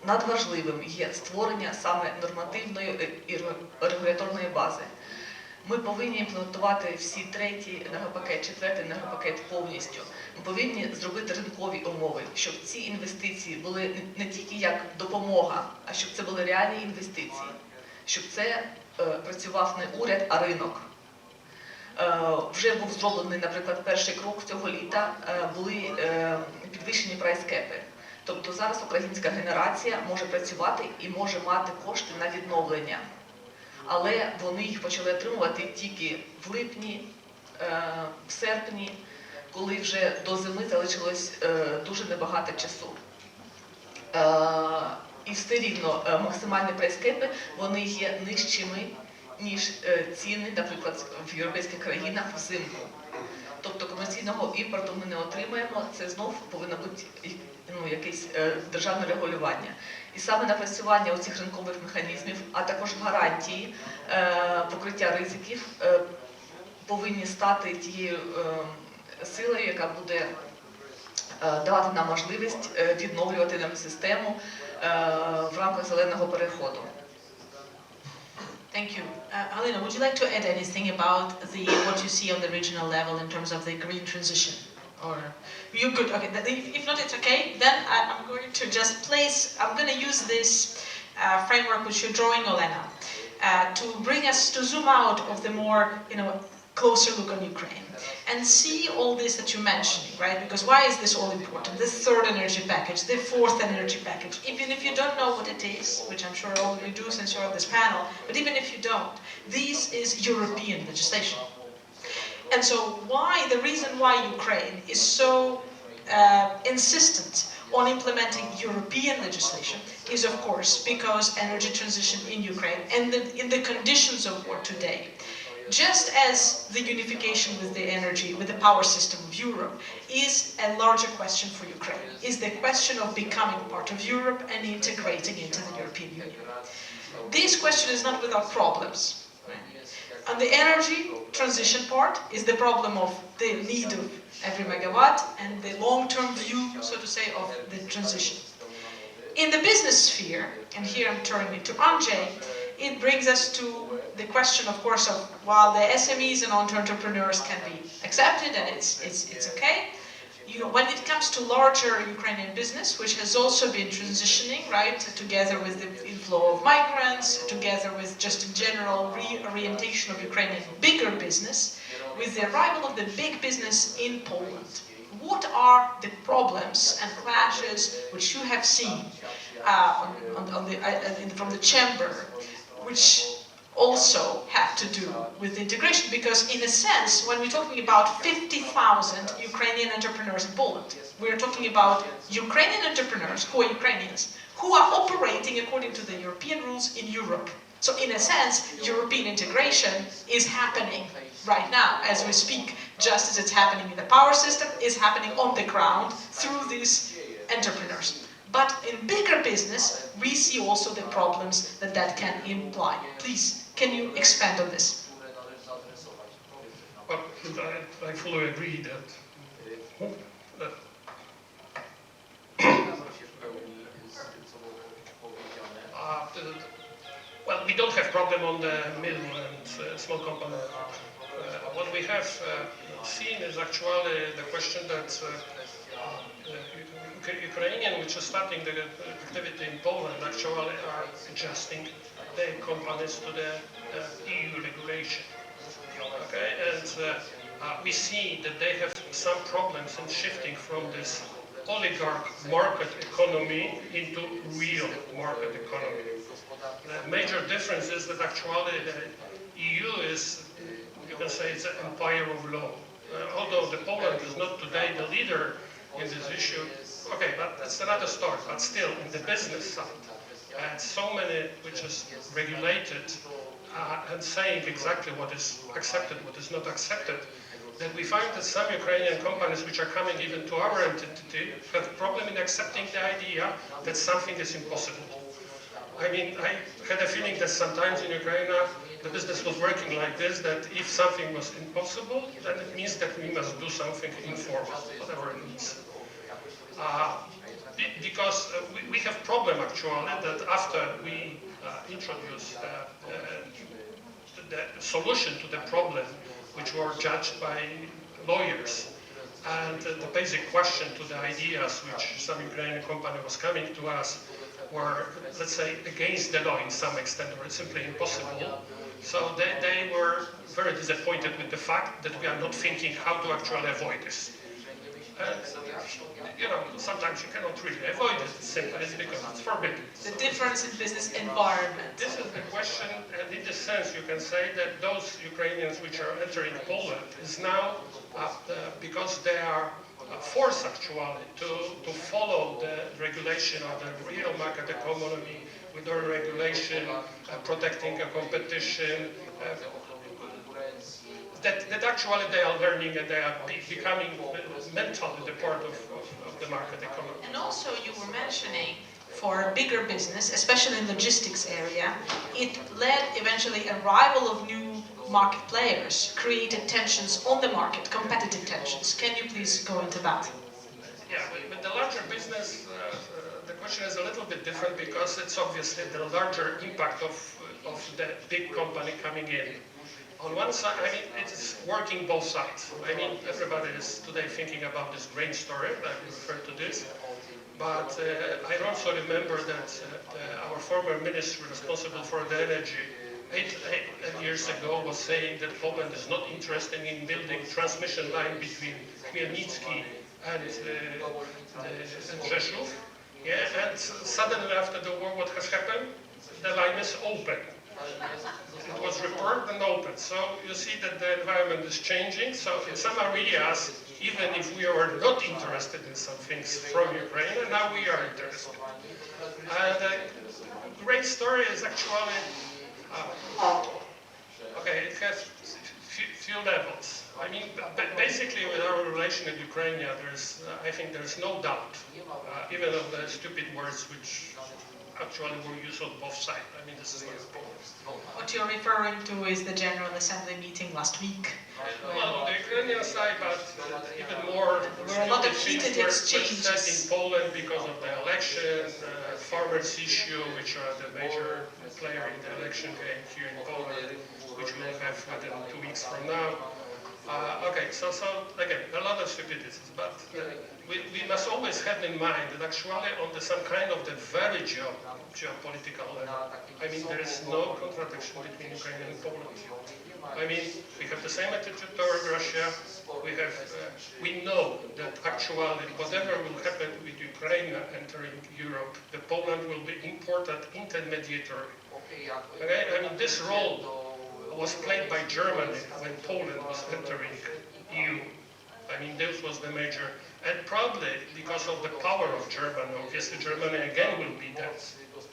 надважливим є створення саме нормативної і регуляторної бази. Ми повинні імплементувати всі третій енергопакет, четвертий енергопакет повністю. Ми повинні зробити ринкові умови, щоб ці інвестиції були не тільки як допомога, а щоб це були реальні інвестиції, щоб це працював не уряд, а ринок. Вже був зроблений, наприклад, перший крок цього літа, були підвищені прайскепи. Тобто зараз українська генерація може працювати і може мати кошти на відновлення. Але вони їх почали отримувати тільки в липні, в серпні, коли вже до зими залишилось дуже небагато часу. І все рівно максимальні прайскепи, вони є нижчими, ніж ціни, наприклад, в європейських країнах взимку. Тобто комерційного імпорту ми не отримаємо, це знов повинно бути якесь державне регулювання. І саме напрацювання оцих ринкових механізмів, а також гарантії покриття ризиків повинні стати тією силою, яка буде давати нам можливість відновлювати нам систему в рамках зеленого переходу. Thank you. Galyna, would you like to add anything about what you see on the regional level in terms of the green transition? Or you could, okay, if not, it's okay. Then I'm going to just I'm going to use this framework which you're drawing, Olena, to bring us to zoom out of the more, closer look on Ukraine and see all this that you're mentioning, right? Because why is this all important? This third energy package, the fourth energy package, even if you don't know what it is, which I'm sure all of you do since you're on this panel, but even if you don't, this is European legislation. And so the reason why Ukraine is so insistent on implementing European legislation is, of course, because energy transition in Ukraine and in the conditions of war today, just as the unification with the power system of Europe is a larger question for Ukraine, is the question of becoming part of Europe and integrating into the European Union. This question is not without problems. On the energy transition part is the problem of the need of every megawatt and the long-term view, so to say, of the transition. In the business sphere, and here I'm turning it to Andrzej, it brings us to the question, of course, of while the SMEs and entrepreneurs can be accepted and it's okay, when it comes to larger Ukrainian business, which has also been transitioning, right, together with the inflow of migrants, together with just a general reorientation of Ukrainian bigger business, with the arrival of the big business in Poland, what are the problems and clashes which you have seen from the chamber, which also have to do with integration? Because in a sense, when we're talking about 50,000 Ukrainian entrepreneurs in Poland, we're talking about Ukrainian entrepreneurs who are Ukrainians, who are operating according to the European rules in Europe. So in a sense, European integration is happening right now as we speak, just as it's happening in the power system, is happening on the ground through these entrepreneurs. But in bigger business, we see also the problems that can imply. Please, can you expand on this? Well, I fully agree that well, we don't have problem on the middle and small company. What we have seen is actually the question that Ukrainian, which is starting the activity in Poland, actually are adjusting their companies to the EU regulation. Okay, and we see that they have some problems in shifting from this oligarch market economy into real market economy. The major difference is that actually the EU is, you can say, it's an empire of law. Although the Poland is not today the leader in this issue, okay, but that's another story. But still, in the business side, and so many which is regulated and saying exactly what is accepted, what is not accepted, that we find that some Ukrainian companies which are coming even to our entity have a problem in accepting the idea that something is impossible. I mean, I had a feeling that sometimes in Ukraine the business was working like this, that if something was impossible, then it means that we must do something informal, whatever it means. Because we have problem actually that after we introduce the solution to the problem, which were judged by lawyers. And the basic question to the ideas which some Ukrainian company was coming to us were, let's say, against the law in some extent, or simply impossible. So they were very disappointed with the fact that we are not thinking how to actually avoid this. And, you know, sometimes you cannot really avoid it simply because it's forbidden. The difference in business environment. This is the question, and in this sense you can say that those Ukrainians which are entering Poland is now, because they are forced actually to follow the regulation of the real market economy with their regulation, protecting a competition, that actually they are learning and they are becoming mentally the part of the market economy. And also you were mentioning for bigger business, especially in logistics area, it led eventually arrival of new market players, created tensions on the market, competitive tensions. Can you please go into that? Yeah, with the larger business, the question is a little bit different because it's obviously the larger impact of the big company coming in. On one side, I mean, it's working both sides. I mean, everybody is today thinking about this grain story, I refer to this. But I also remember that our former minister responsible for the energy 8 years ago was saying that Poland is not interested in building transmission line between Khmelnytski and Rzeszów. Yeah, and suddenly after the war, what has happened? The line is open. It was repaired and open. So you see that the environment is changing. So in some areas, even if we were not interested in some things from Ukraine, now we are interested. And the great story is actually, okay, it has few levels. I mean, basically with our relation with Ukraine, I think there's no doubt, even of the stupid words which actually were used on both sides. I mean, this is not a problem. What you're referring to is the General Assembly meeting last week. Well, on the Ukrainian side, but even more, there were a lot of heated exchanges were set in Poland because of the election, farmers' issue, which are the major player in the election game here in Poland, which we'll have within 2 weeks from now. Okay, so again, a lot of stupidities, but we must always have in mind that actually on some kind of the very geopolitical level, I mean, there is no contradiction between Ukraine and Poland. I mean, we have the same attitude toward Russia. We know that actually whatever will happen with Ukraine entering Europe, the Poland will be important intermediary. Okay? I mean, this role was played by Germany when Poland was entering EU. I mean, this was the major, and probably because of the power of Germany, obviously Germany again will be that.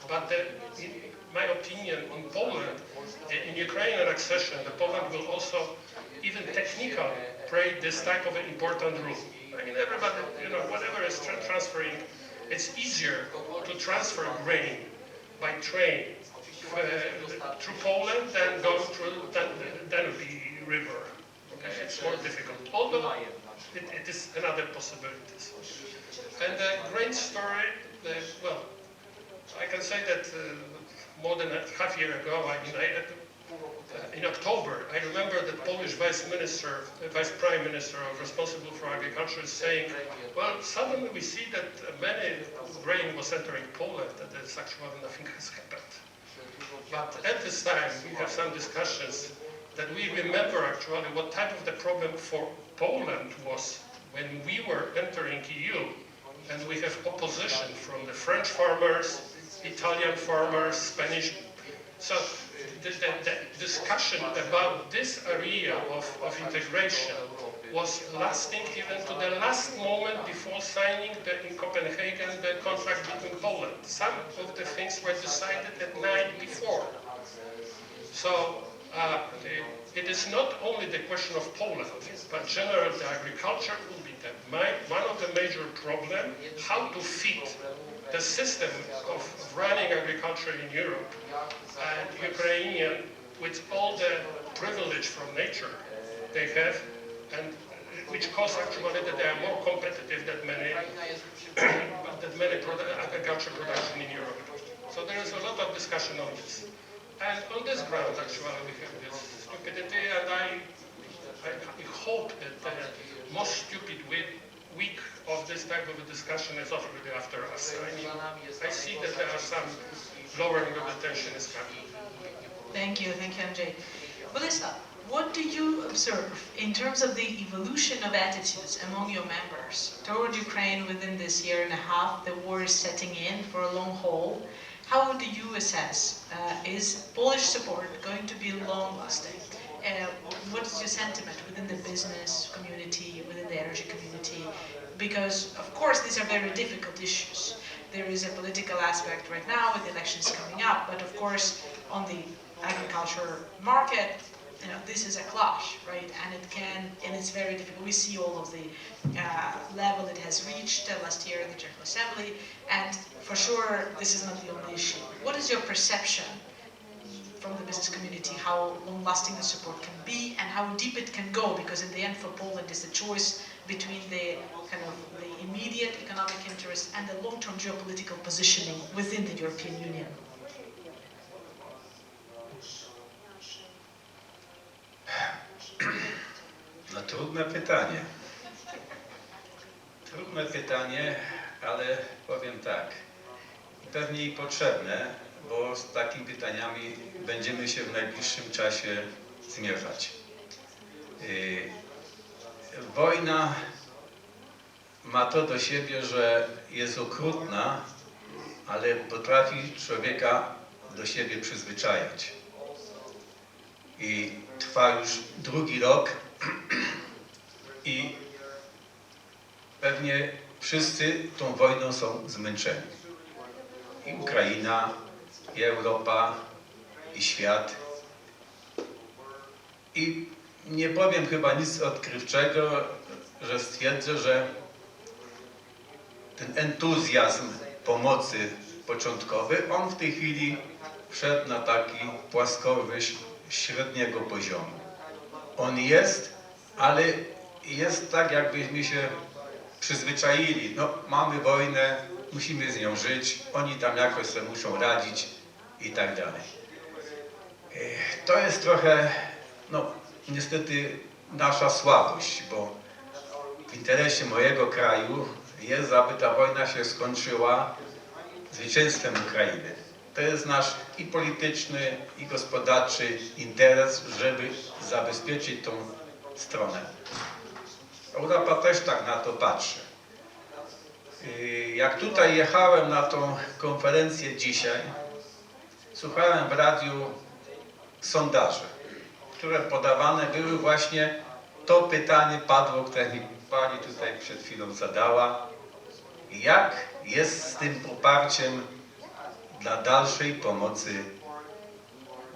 But in my opinion, in Poland, in Ukrainian accession, the Poland will also, even technically, play this type of an important role. I mean, everybody, you know, whatever is transferring, it's easier to transfer grain by train through Poland than go through the river. Okay, it's more difficult. Although it is another possibility. And the grain story, well, I can say that more than a half year ago, I mean, in October, I remember that Polish vice prime minister responsible for agriculture is saying, well, suddenly we see that many grain was entering Poland, and there's actually nothing has happened. But at this time, we have some discussions that we remember actually what type of the problem for Poland was when we were entering EU, and we have opposition from the French farmers, Italian farmers, Spanish. So the discussion about this area of integration was lasting even to the last moment before signing in Copenhagen the contract between Poland. Some of the things were decided at night before. So it is not only the question of Poland, but generally the agriculture will be one of the major problems, how to fit the system of running agriculture in Europe and Ukrainian with all the privilege from nature they have, and which cause actually that they are more competitive than many agriculture production in Europe. So there is a lot of discussion on this. And on this ground, actually, we have this stupidity, and I hope that the most stupid week of this type of a discussion is already after us. I mean, I see that there are some lowering of the tension is coming. Thank you, Andrzej. Bolesław, what do you observe in terms of the evolution of attitudes among your members toward Ukraine within this year and a half? The war is setting in for a long haul. How do you assess, is Polish support going to be long-lasting? What is your sentiment within the business community, within the energy community? Because, of course, these are very difficult issues. There is a political aspect right now with the elections coming up, but of course, on the agriculture market, this is a clash, right? And it's very difficult. We see all of the level it has reached last year in the General Assembly, and for sure, this is not the only issue. What is your perception from the business community, how long-lasting the support can be and how deep it can go? Because in the end, for Poland, it's a choice between the kind of the immediate economic interest and the long-term geopolitical positioning within the European Union. No trudne pytanie. Trudne pytanie, ale powiem tak. Pewnie i potrzebne, bo z takimi pytaniami będziemy się w najbliższym czasie zmierzać. Wojna ma to do siebie, że jest okrutna, ale potrafi człowieka do siebie przyzwyczajać. I trwa już drugi rok i pewnie wszyscy tą wojną są zmęczeni. I Ukraina, i Europa, i świat. I nie powiem chyba nic odkrywczego, że stwierdzę, że ten entuzjazm pomocy początkowy, on w tej chwili wszedł na taki płaskowyż średniego poziomu. On jest, ale jest tak, jakbyśmy się przyzwyczaili. No, mamy wojnę, musimy z nią żyć, oni tam jakoś sobie muszą radzić i tak dalej. To jest trochę, no, niestety nasza słabość, bo w interesie mojego kraju jest, aby ta wojna się skończyła zwycięstwem Ukrainy. To jest nasz i polityczny, i gospodarczy interes, żeby zabezpieczyć tą stronę. Europa też tak na to patrzy. Jak tutaj jechałem na tą konferencję dzisiaj, słuchałem w radiu sondaży, które podawane były właśnie, to pytanie padło, które mi pani tutaj przed chwilą zadała. Jak jest z tym poparciem dla dalszej pomocy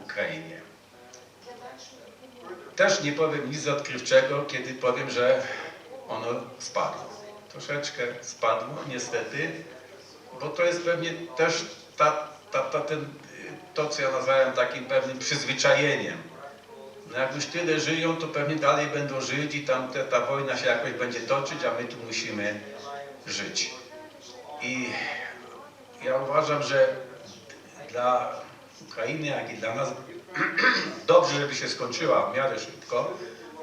Ukrainie? Też nie powiem nic odkrywczego, kiedy powiem, że ono spadło. Troszeczkę spadło, niestety, bo to jest pewnie też to, co ja nazwałem takim pewnym przyzwyczajeniem. No jak już tyle żyją, to pewnie dalej będą żyć i ta wojna się jakoś będzie toczyć, a my tu musimy żyć. I ja uważam, że dla Ukrainy, jak i dla nas dobrze, żeby się skończyła w miarę szybko,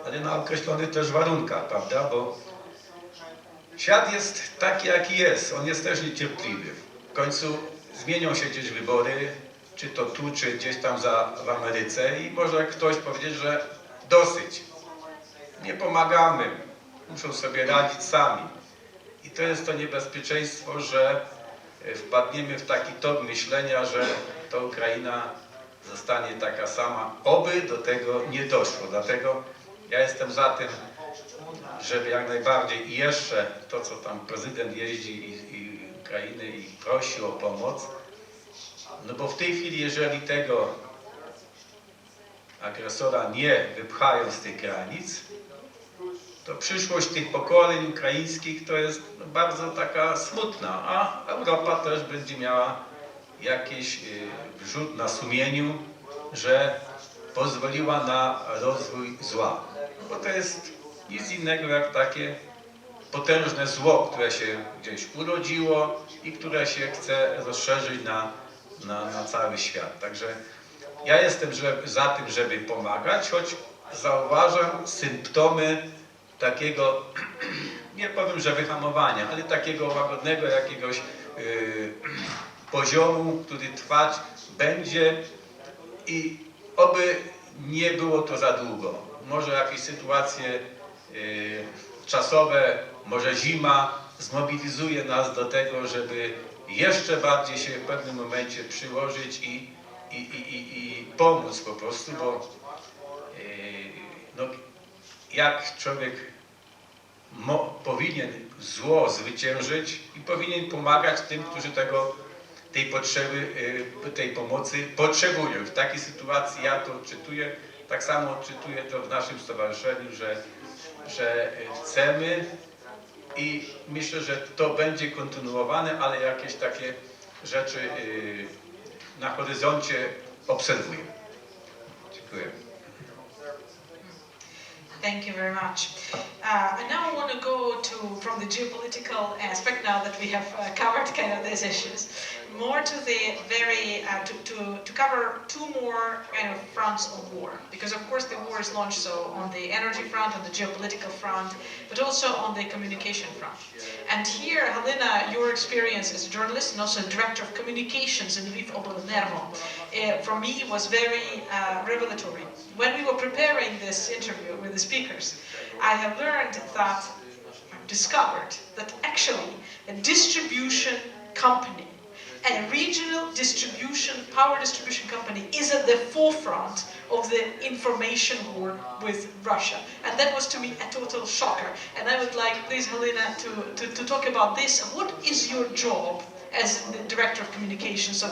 ale na określonych też warunkach, prawda? Bo świat jest taki, jaki jest. On jest też niecierpliwy. W końcu zmienią się gdzieś wybory, czy to tu, czy gdzieś tam w Ameryce i może ktoś powiedzieć, że dosyć. Nie pomagamy. Muszą sobie radzić sami. I to jest to niebezpieczeństwo, że wpadniemy w taki tok myślenia, że to Ukraina zostanie taka sama. Oby do tego nie doszło. Dlatego ja jestem za tym, żeby jak najbardziej i jeszcze to, co tam prezydent jeździ i Ukrainy i prosi o pomoc, no bo w tej chwili, jeżeli tego agresora nie wypchają z tych granic, to przyszłość tych pokoleń ukraińskich to jest bardzo taka smutna, a Europa też będzie miała jakiś wrzut na sumieniu, że pozwoliła na rozwój zła. Bo to jest nic innego jak takie potężne zło, które się gdzieś urodziło i które się chce rozszerzyć na cały świat. Także Ja jestem za tym, żeby pomagać, choć zauważam symptomy takiego, nie powiem, że wyhamowania, ale takiego łagodnego jakiegoś poziomu, który trwać będzie i oby nie było to za długo. Może jakieś sytuacje czasowe, może zima zmobilizuje nas do tego, żeby jeszcze bardziej się w pewnym momencie przyłożyć i pomóc po prostu, bo no, jak człowiek powinien zło zwyciężyć i powinien pomagać tym, którzy tej potrzeby, tej pomocy potrzebują. W takiej sytuacji ja to odczytuję, tak samo odczytuję to w naszym stowarzyszeniu, że chcemy i myślę, że to będzie kontynuowane, ale jakieś takie rzeczy na horyzoncie obserwuję. Dziękuję. Thank you very much. And now I want to go from the geopolitical aspect, now that we have covered kind of these issues, more to the to cover two more kind of fronts of war. Because of course the war is launched so on the energy front, on the geopolitical front, but also on the communication front. And here, Galyna, your experience as a journalist and also director of communications in Lviv Oblenergo, for me was very revelatory. When we were preparing this interview with the speakers, I have learned that, discovered that actually a distribution company, a regional power distribution company is at the forefront of the information war with Russia. And that was to me a total shocker. And I would like, please, Galyna, to talk about this. What is your job as the director of communications of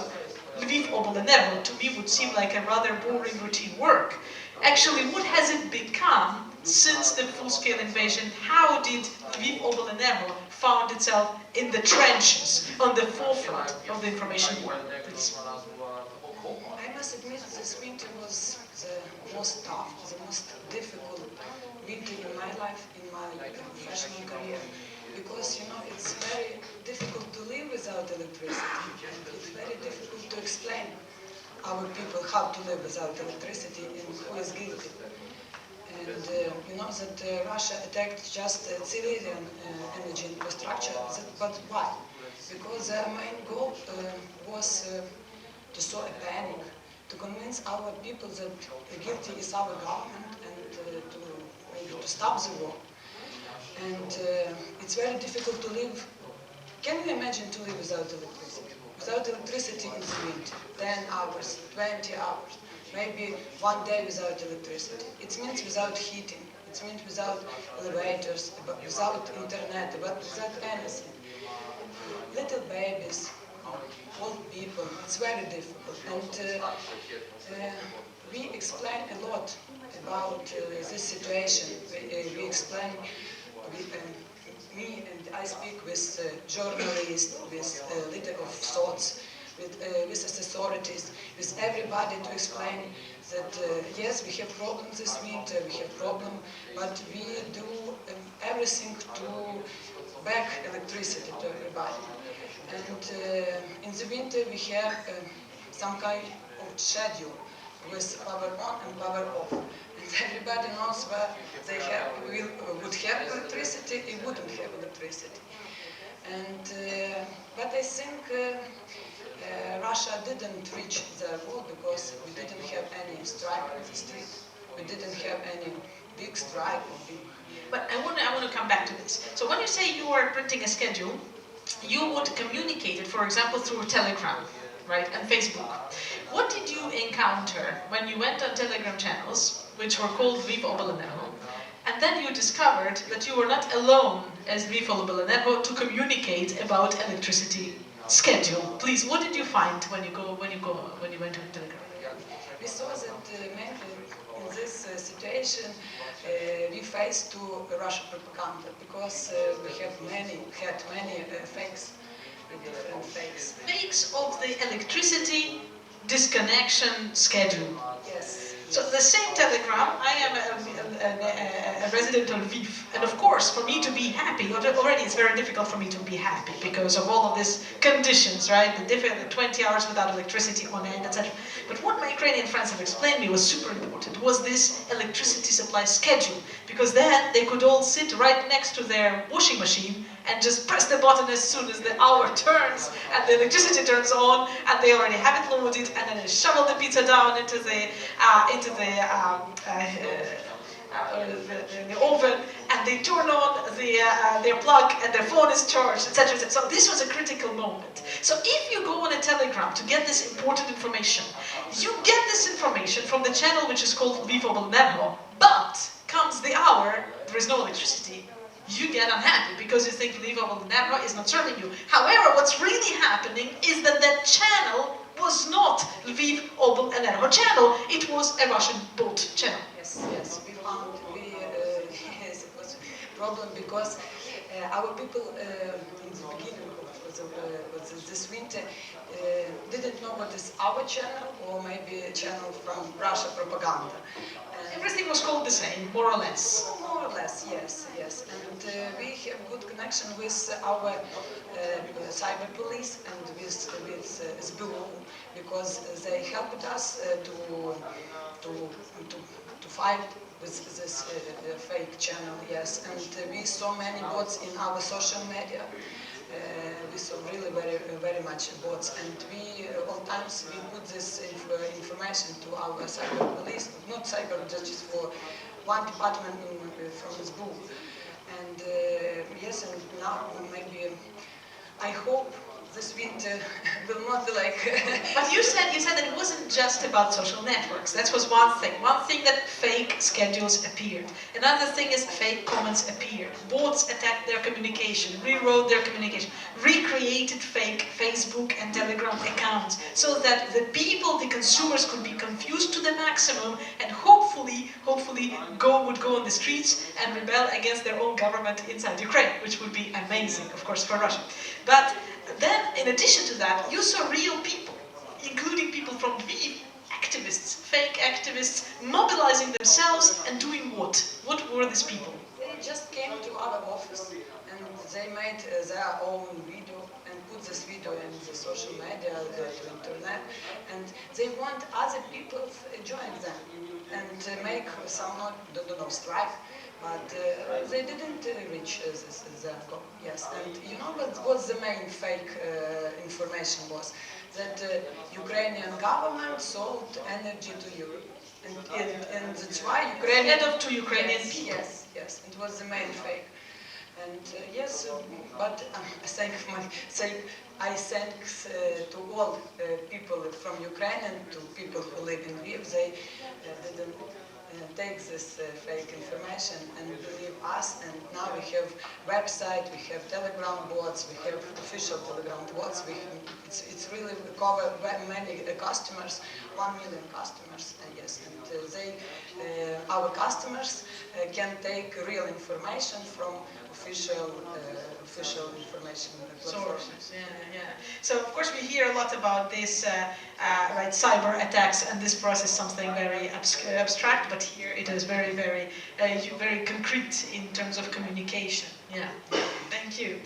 Lviv Oblenergo? To me would seem like a rather boring routine work. Actually, what has it become since the full-scale invasion? How did Lviv Oblenergo found itself in the trenches, on the forefront of the information war? Please. I must admit this winter was the most tough, the most difficult winter in my life, in my professional career. Because, you know, it's very difficult to live without electricity. And it's very difficult to explain our people how to live without electricity and who is guilty. And you know that Russia attacked just civilian energy infrastructure, but why? Because their main goal was to sow a panic, to convince our people that the guilty is our government and to stop the war. And it's very difficult to live. Can you imagine to live without electricity? Without electricity in the winter, 10 hours, 20 hours, maybe one day without electricity. It means without heating, it means without elevators, without internet, but without anything. Little babies, old people, it's very difficult. And we explain a lot about this situation. We explain, me and I speak with journalists, with leaders of thoughts, with authorities, with everybody to explain that yes, we have problems this winter, we have problems, but we do everything to back electricity to everybody. And in the winter we have some kind of schedule with power on and power off. And everybody knows where they would have electricity and wouldn't have electricity. And but I think Russia didn't reach their goal because we didn't have any strike on the street. We didn't have any big strike. But I want to come back to this. So when you say you are printing a schedule, you would communicate it, for example, through Telegram, right, and Facebook. What did you encounter when you went on Telegram channels, which were called Lviv Oblenergo, and then you discovered that you were not alone as Lviv Oblenergo to communicate about electricity schedule? Please, what did you find when you went to Telegram? We saw that in this situation we faced to Russian propaganda because we had many fakes, different fakes. Fakes of the electricity disconnection schedule. Yes. So the same Telegram, I am a a resident of Lviv. And of course, for me to be happy, already it's very difficult for me to be happy because of all of these conditions, right? The 20 hours without electricity on end, etc. But what my Ukrainian friends have explained me was super important, was this electricity supply schedule. Because then they could all sit right next to their washing machine and just press the button as soon as the hour turns and the electricity turns on, and they already have it loaded, and then they shovel the pizza down into the oven, and they turn on their plug, and their phone is charged, etc., etc. So this was a critical moment. So if you go on a Telegram to get this important information, you get this information from the channel which is called Lviv Oblnergo, but comes the hour, there is no electricity, you get unhappy because you think Lviv Oblnergo is not serving you. However, what's really happening is that that channel was not Lviv Oblnergo channel, it was a Russian boat channel. Yes, yes, we found yes, it was a problem because our people in the beginning of this winter didn't know what is our channel or maybe a channel from Russia propaganda. Everything was called the same, more or less. More or less, yes, yes. And we have good connection with our cyber police and with SBU because they helped us to fight with this fake channel, yes. And we saw many bots in our social media. We saw really very much bots, and we all times we put this information to our cyber police, not cyber, just for one department from SBU. And yes, and now maybe I hope this winter will not be like. But you said that it wasn't just about social networks. That was one thing. One thing that fake schedules appeared. Another thing is fake comments appeared. Bots attacked their communication, rewrote their communication, recreated fake Facebook and Telegram accounts, so that the people, the consumers, could be confused to the maximum, and hopefully would go on the streets and rebel against their own government inside Ukraine, which would be amazing, of course, for Russia. But then, in addition to that, you saw real people, including people from Lviv, activists, fake activists, mobilizing themselves and doing what? What were these people? They just came to our office and they made their own video and put this video in the social media, the internet, and they want other people to join them and make some, don't know, strife. But they didn't reach their goal, yes. And you know what the main fake information was? That Ukrainian government sold energy to Europe. And that's why Ukrainian... Instead of to Ukrainian people. Yes, yes, it was the main fake. And yes, but I thanks to all people from Ukraine and to people who live in Lviv. They didn't take this fake information and believe us, and now we have website, we have Telegram bots, we have official Telegram bots. It's really cover many customers, 1 million customers, yes, and our customers can take real information from official information sources. Yeah. So of course we hear a lot about this, right, cyber attacks, and this for us is something very abstract, but here it is very, very, very concrete in terms of communication. Yeah. Thank you.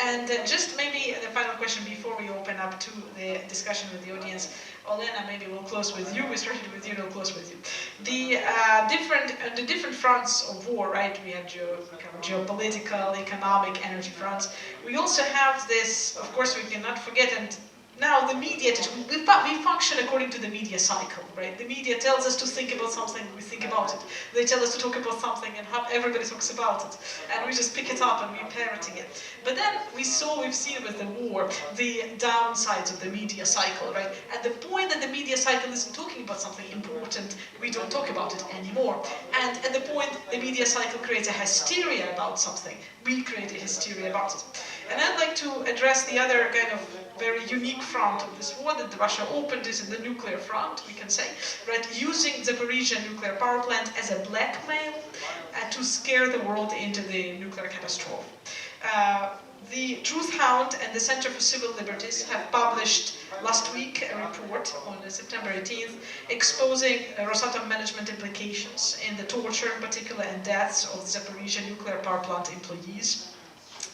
And just maybe the final question before we open up to the discussion with the audience. Olena, maybe we'll close with you. We started with you, we'll close with you. The different fronts of war, right? We have geopolitical, economic, energy fronts. We also have this, of course, we cannot forget, and now the media, we function according to the media cycle, right? The media tells us to think about something, we think about it. They tell us to talk about something, and everybody talks about it. And we just pick it up and we're parroting it. But then we've seen with the war, the downsides of the media cycle, right? At the point that the media cycle isn't talking about something important, we don't talk about it anymore. And at the point the media cycle creates a hysteria about something, we create a hysteria about it. And I'd like to address the other kind of very unique front of this war that Russia opened is in the nuclear front, we can say, right? Using Zaporizhzhia nuclear power plant as a blackmail to scare the world into the nuclear catastrophe. The Truth Hound and the Center for Civil Liberties have published last week a report on September 18th exposing Rosatom management implications in the torture in particular and deaths of the Zaporizhzhia nuclear power plant employees.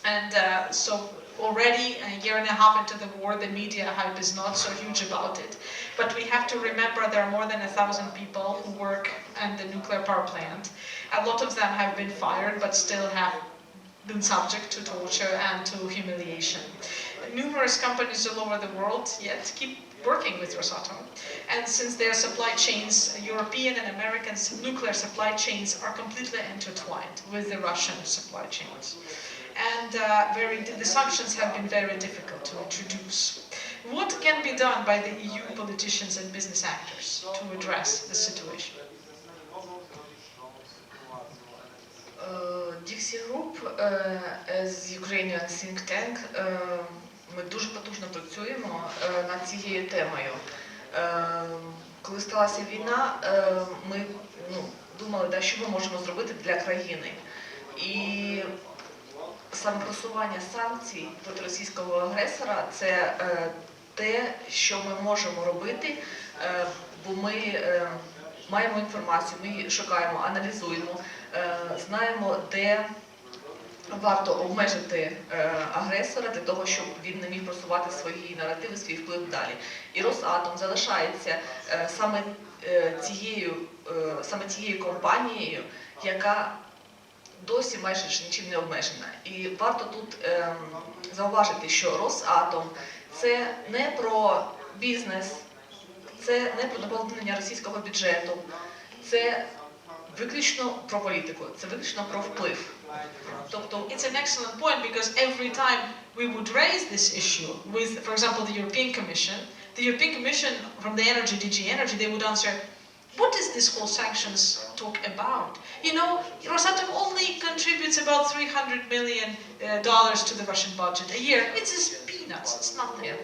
And so already a year and a half into the war, the media hype is not so huge about it. But we have to remember there are more than 1,000 people who work at the nuclear power plant. A lot of them have been fired but still have been subject to torture and to humiliation. Numerous companies all over the world yet keep working with Rosatom, and since their supply chains, European and American nuclear supply chains, are completely intertwined with the Russian supply chains. And the sanctions have been very difficult to introduce. What can be done by the EU politicians and business actors to address the situation? Dixie Group as Ukrainian think tank, ми дуже потужно працюємо над цією темою. Коли сталася війна, ми думали, що ми можемо зробити для країни. І саме просування санкцій проти російського агресора – це те, що ми можемо робити, бо ми маємо інформацію, ми її шукаємо, аналізуємо, знаємо, де варто обмежити агресора для того, щоб він не міг просувати свої наративи, свій вплив далі. І Росатом залишається саме тією компанією, яка досі майже нічим не обмежена. І варто тут зауважити, що Росатом – це не про бізнес, це не про наповнення російського бюджету, це виключно про політику, це виключно про вплив. It's an excellent point, because every time we would raise this issue with, for example, the European Commission from the DG Energy, they would answer, what is this whole sanctions talk about? You know, Rosatom only contributes about $300 million to the Russian budget a year. It's just peanuts, it's nothing.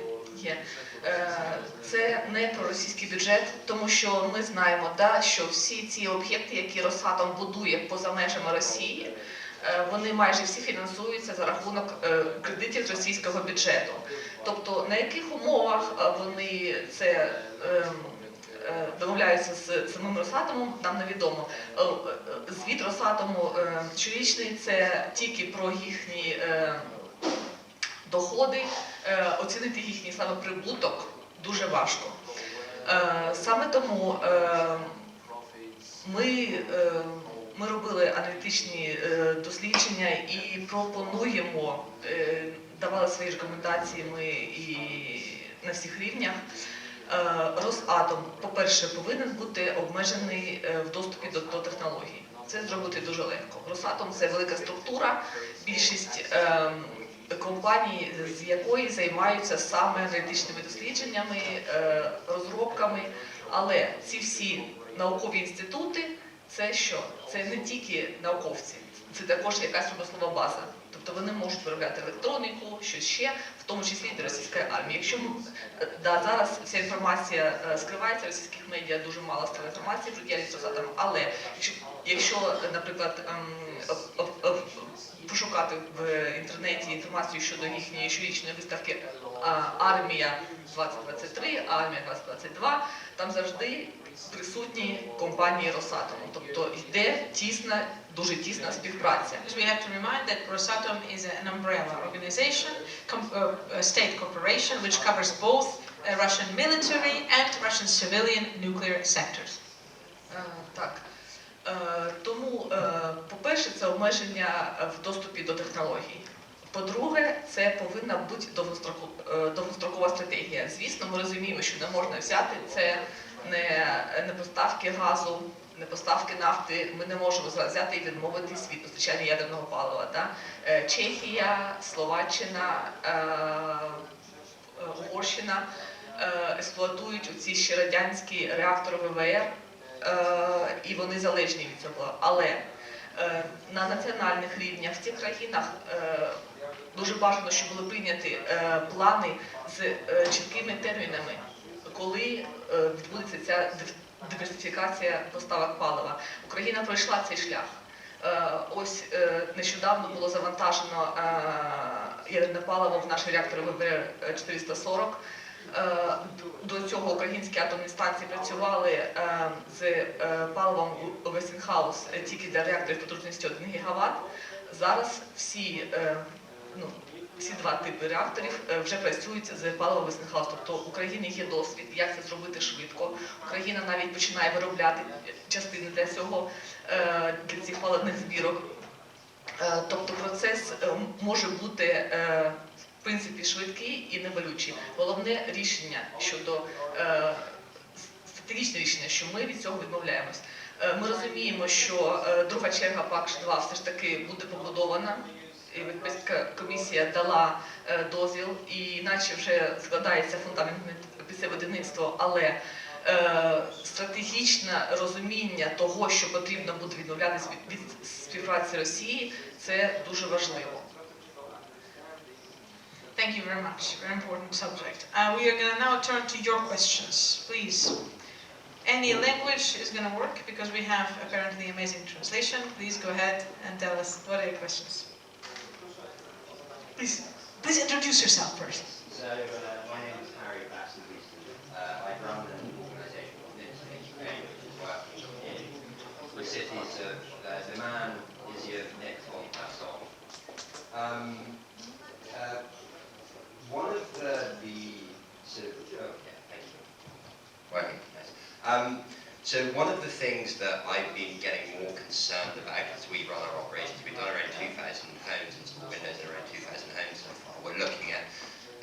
Це не про російський бюджет, тому що ми знаємо, що всі ці об'єкти, які Росатом будує поза межами Росії, вони майже всі фінансуються за рахунок кредитів з російського бюджету. Тобто на яких умовах вони це домовляються з самим Росатомом, нам невідомо. Звіт Росатому щорічний – це тільки про їхні доходи, оцінити їхній саме прибуток дуже важко. Саме тому ми робили аналітичні дослідження і пропонуємо, давали свої рекомендації ми і на всіх рівнях. Росатом, по-перше, повинен бути обмежений в доступі до технологій. Це зробити дуже легко. Росатом – це велика структура, більшість компаній, з якої займаються саме аналітичними дослідженнями, розробками. Але ці всі наукові інститути – це що? Це не тільки науковці, це також якась промислова база. Тобто вони можуть виробляти електроніку, щось ще, в тому числі і для російської армії. Якщо зараз вся інформація скривається, російських медіа дуже мало стало інформації про діяльність Росатому, але якщо, наприклад, пошукати в інтернеті інформацію щодо їхньої щорічної виставки «Армія 2023», «Армія 2022», там завжди присутні компанії Росатому. Тобто йде тісна, дуже тісна співпраця. We have to remind that Rosatom is an umbrella organization, a state corporation, which covers both Russian military and Russian civilian nuclear sectors. Так. Тому, по-перше, це обмеження в доступі до технологій. По-друге, це повинна бути довгострокова стратегія. Звісно, ми розуміємо, що не можна взяти це не поставки газу, не поставки нафти. Ми не можемо взяти і відмовитись від постачання ядерного палива. Чехія, Словаччина, Угорщина експлуатують оці ще радянські реактори ВВР, і вони залежні від цього. Але на національних рівнях в цих країнах дуже бажано, щоб були прийняті плани з чіткими термінами, коли відбудеться ця диверсифікація поставок палива. Україна пройшла цей шлях. Ось нещодавно було завантажено ядерне паливо в наші реактори ВВР-440. До цього українські атомні станції працювали з паливом Westinghouse тільки для реакторів потужністю 1 ГВт. Зараз всі два типи реакторів вже працюють з паливом Westinghouse. Тобто в Україні є досвід, як це зробити швидко. Україна навіть починає виробляти частини для цих паливних збірок. Тобто процес може бути в принципі швидкий і неволючий. Головне рішення стратегічне рішення, що ми від цього відмовляємось. Ми розуміємо, що друга черга ПАКШ-2 все ж таки буде побудована. Європейська комісія дала дозвіл, і наче вже складається фундамент під це будівництво, але стратегічне розуміння того, що потрібно буде відмовлятися від співпраці Росії, це дуже важливо. Thank you very much. Very important subject. We are going to now turn to your questions, please. Any language is going to work because we have apparently amazing translation. Please go ahead and tell us what are your questions. Please introduce yourself first. So, my name is Harry Basson. I run an organisation called Ukrainian, which is working in the cities of Liman, Izium, Nikol, Kherson. One of the sort of, thank you. Working, yes. So one of the things that I've been getting more concerned about as we run our operations, we've done around 2,000 homes, installed windows in around 2,000 homes so far. We're looking at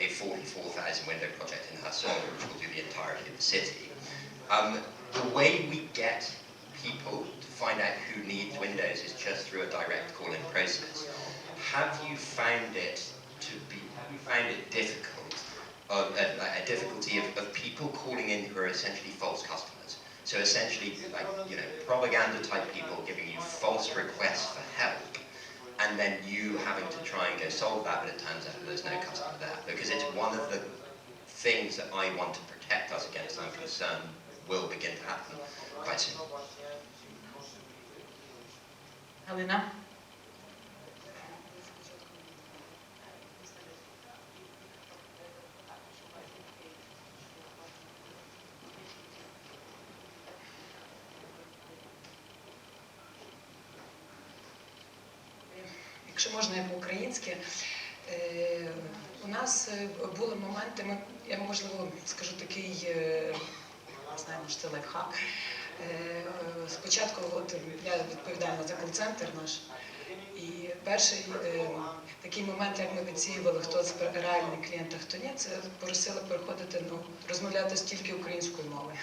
a 44,000 window project in Kherson, which will do the entirety of the city. The way we get people to find out who needs windows is just through a direct call-in process. Have you found it difficult, a difficulty of people calling in who are essentially false customers? So essentially, like, propaganda type people giving you false requests for help, and then you having to try and go solve that, but it turns out there's no customer there. Because it's one of the things that I want to protect us against, I'm concerned will begin to happen quite soon. Galyna? Якщо можна, я по-українськи, у нас були моменти, я, можливо, скажу такий, не знаю, може це лайфхак. Спочатку я відповідальна за кол-центр наш, і перший такий момент, як ми відсіювали, хто з реальний клієнт, а хто ні, це просили переходити, розмовляти тільки українською мовою.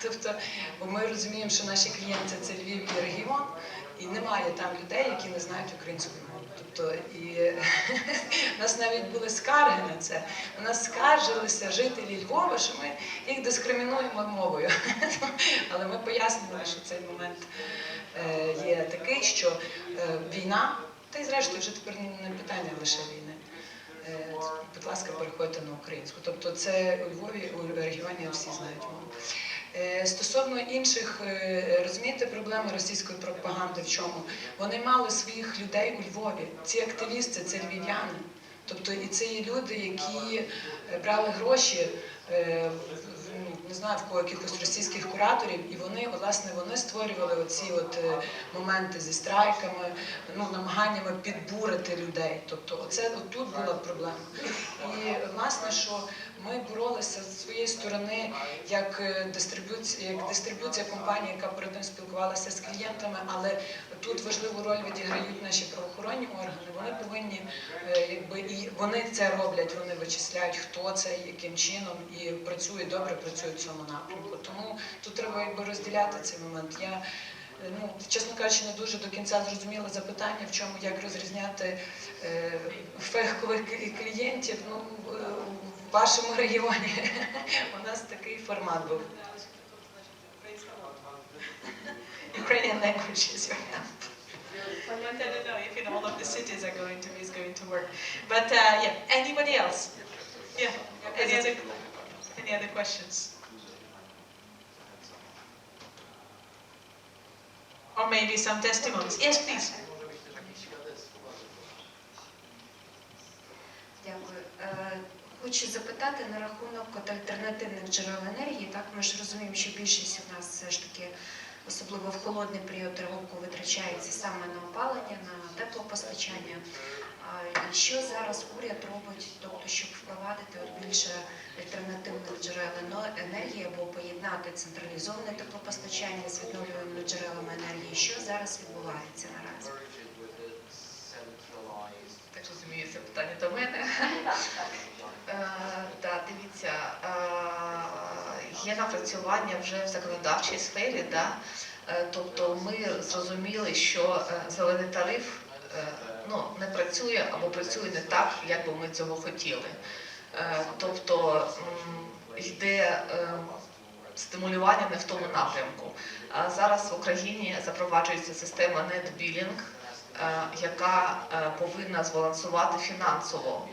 Тобто, бо ми розуміємо, що наші клієнти – це Львів і регіон, і немає там людей, які не знають українську мову. Тобто, і у нас навіть були скарги на це. У нас скаржилися жителі Львова, що ми їх дискримінуємо мовою. Але ми пояснили, що цей момент є такий, що війна, та й зрештою вже тепер не питання лише війни. Будь ласка, переходьте на українську. Тобто це у Львові, у регіоні всі знають мову. Стосовно інших, розумієте, проблеми російської пропаганди в чому? Вони мали своїх людей у Львові. Ці активісти – це львів'яни. Тобто і це є люди, які брали гроші, не знаю, в кого, якихось російських кураторів, і вони, власне, вони створювали оці моменти зі страйками, намаганнями підбурити людей. Тобто тут була проблема. І, власне, що ми боролися з своєї сторони як дистриб'юція компанії, яка перед тим спілкувалася з клієнтами, але тут важливу роль відіграють наші правоохоронні органи. Вони повинні, і вони це роблять, вони вичисляють, хто це, яким чином, і працюють, добре працюють в цьому напрямку. Тому тут треба розділяти цей момент. Я, чесно кажучи, не дуже до кінця зрозуміла запитання, в чому, як розрізняти фейкових клієнтів. В вашому регіоні у нас такий формат був. Ukrainian language is your help. I don't know if in all of the cities is going to work. But yeah, anybody else? Yeah, any other questions? or maybe some testimonies. Yes, please. Дякую. Хочу запитати на рахунок альтернативних джерел енергії. Так, ми ж розуміємо, що більшість у нас все ж таки, особливо в холодний період року, витрачається саме на опалення, на теплопостачання. І що зараз уряд робить, тобто, щоб впровадити більше альтернативних джерел енергії або поєднати централізоване теплопостачання з відновлюваними джерелами енергії? Що зараз відбувається наразі? Так розумію, це питання до мене. Так, дивіться, є напрацювання вже в законодавчій сфері, да? Тобто ми зрозуміли, що зелений тариф не працює або працює не так, як би ми цього хотіли. Тобто йде стимулювання не в тому напрямку. Зараз в Україні запроваджується система net-billing, яка повинна збалансувати фінансово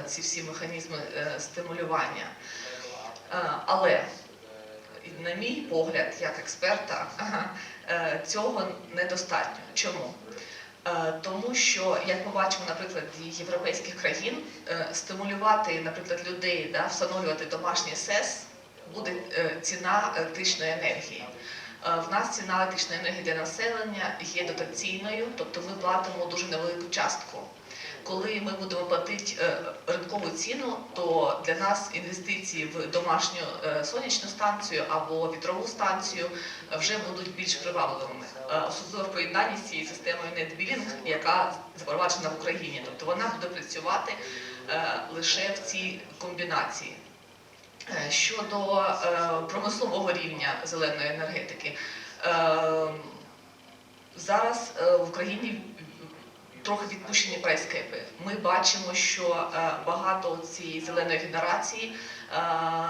ці всі механізми стимулювання. Але, на мій погляд, як експерта, цього недостатньо. Чому? Тому що, як ми бачимо на прикладі європейських країн, стимулювати, наприклад, людей, встановлювати домашній СЕС буде ціна електричної енергії. В нас ціна електричної енергії для населення є дотаційною, тобто ми платимо дуже невелику частку. Коли ми будемо платити ринкову ціну, то для нас інвестиції в домашню сонячну станцію або вітрову станцію вже будуть більш привабливими. Особливо в поєднанні з цією системою net-billing, яка запроваджена в Україні. Тобто вона буде працювати лише в цій комбінації. Щодо промислового рівня зеленої енергетики, зараз в Україні трохи відпущені прайскепи. Ми бачимо, що багато цієї зеленої генерації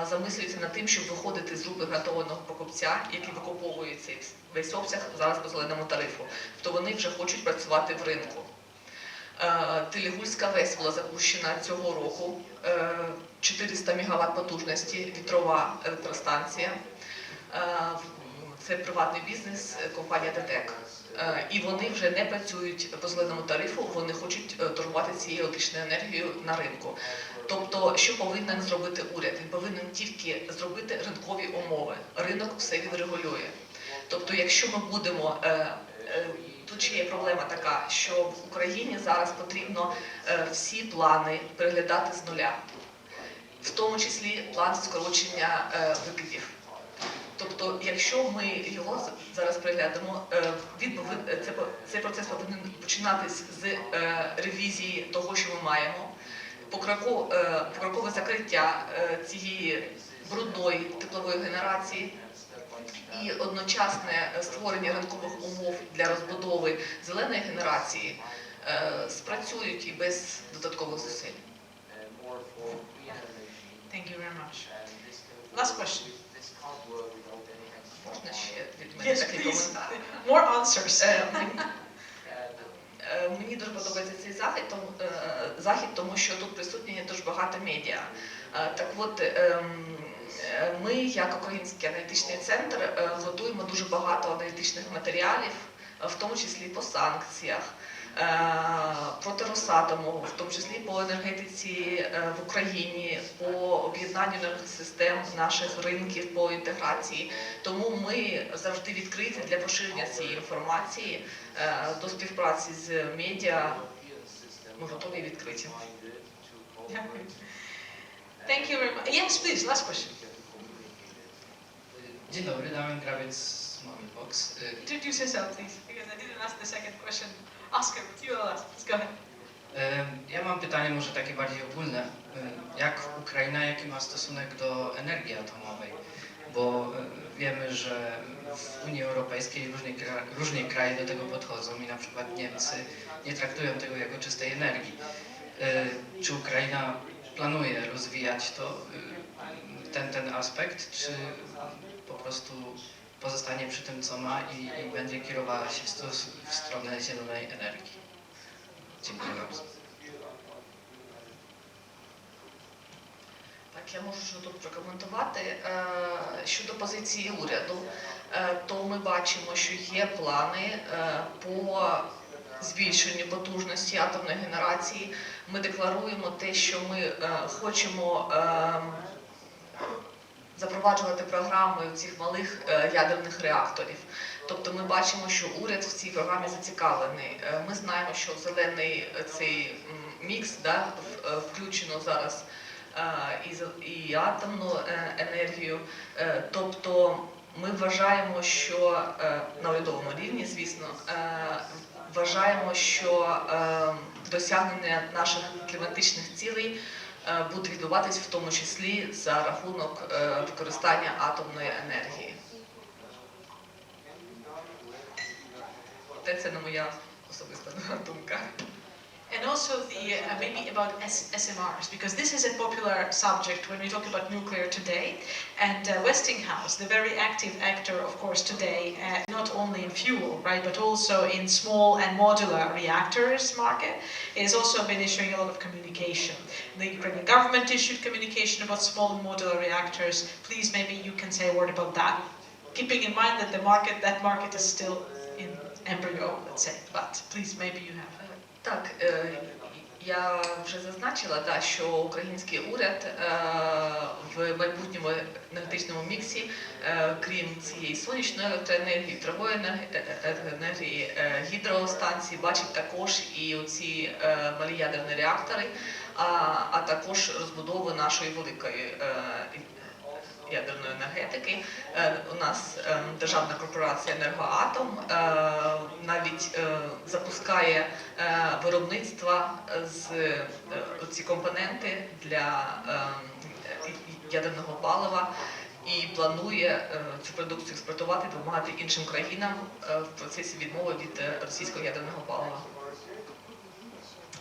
замислюється над тим, щоб виходити з руки гарантованого покупця, який викуповує цей весь обсяг зараз по зеленому тарифу. Тобто вони вже хочуть працювати в ринку. Телегульська ВЕС була запущена цього року, 400 МВт потужності, вітрова електростанція. Це приватний бізнес, компанія ТТЕК. І вони вже не працюють по зеленому тарифу, вони хочуть торгувати цією електричною енергією на ринку. Тобто, що повинен зробити уряд? Він повинен тільки зробити ринкові умови. Ринок все відрегулює. Тобто, якщо ми будемо... Тут ще є проблема така, що в Україні зараз потрібно всі плани переглядати з нуля. В тому числі план скорочення викидів. Тобто, якщо ми його зараз переглянемо, цей процес повинен починатись з ревізії того, що ми маємо, покрокове закриття цієї брудної теплової генерації і одночасне створення ринкових умов для розбудови зеленої генерації спрацюють і без додаткових зусиль. Thank you very much. Last question. Можна ще від мене такий коментар? More answers. Мені дуже подобається цей захід, тому що тут присутні дуже багато медіа. Так от, ми, як Український аналітичний центр, готуємо дуже багато аналітичних матеріалів, в тому числі по санкціях, проти Росатому, в тому числі по енергетиці в Україні, по об'єднанню енергосистем наших ринків, по інтеграції. Тому ми завжди відкриті для поширення цієї інформації, до співпраці з медіа. Ми готові і відкриті. Дякую. Thank you very much. Yes, please, last question. Dzień dobry, Damian Krawiec z Mobilbox. Introduce yourself, please, because I didn't ask the second question. Oscar, you will ask. Let's go ahead. Ja mam pytanie może takie bardziej ogólne. Jak Ukraina, jaki ma stosunek do energii atomowej? Bo wiemy, że w Unii Europejskiej różnie kraje do tego podchodzą i na przykład Niemcy nie traktują tego jako czystej energii. Czy Ukraina planuje rozwijać ten aspekt, czy po prostu pozostanie przy tym, co ma i będzie kierowała się w stronę zielonej energii? Dziękuję bardzo. Так, я можу тут прокоментувати щодо позиції уряду. то ми бачимо, що є плани по збільшенню потужності атомної генерації. Ми декларуємо те, що ми хочемо запроваджувати програми цих малих ядерних реакторів. Тобто ми бачимо, що уряд в цій програмі зацікавлений. Ми знаємо, що в зелений цей мікс включено зараз і атомну енергію. Тобто ми вважаємо, що на урядовому рівні, звісно, вважаємо, що досягнення наших кліматичних цілей буде відбуватись в тому числі за рахунок використання атомної енергії. Це не моя особиста думка. And also maybe about SMRs, because this is a popular subject when we talk about nuclear today. And Westinghouse, the very active actor, of course, today, not only in fuel, right, but also in small and modular reactors market, has also been issuing a lot of communication. The Ukrainian government issued communication about small and modular reactors. Please, maybe you can say a word about that, keeping in mind that that market is still in embryo, let's say. But please, maybe you have. Так, я вже зазначила, що український уряд в майбутньому енергетичному міксі, крім цієї сонячної електроенергії, вітрової енергії, гідростанції, бачить також і оці малі ядерні реактори, а також розбудову нашої великої ядерної енергетики. У нас державна корпорація «Енергоатом» навіть запускає виробництва з ці компоненти для ядерного палива і планує цю продукцію експортувати і допомагати іншим країнам в процесі відмови від російського ядерного палива.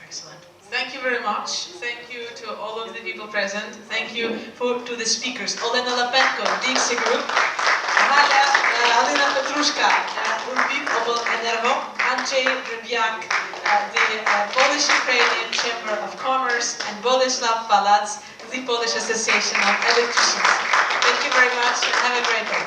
Excellent. Thank you very much. Thank you to all of the people present. Thank you to the speakers. Olena Lapenko, Dixie Group. Galyna Petrushka, Lviv Obelenерго. Andrzej Wrębiak, the Polish-Ukrainian Chamber of Commerce. And Bolesław Pałac, the Polish Association of Electricians. Thank you very much and have a great day.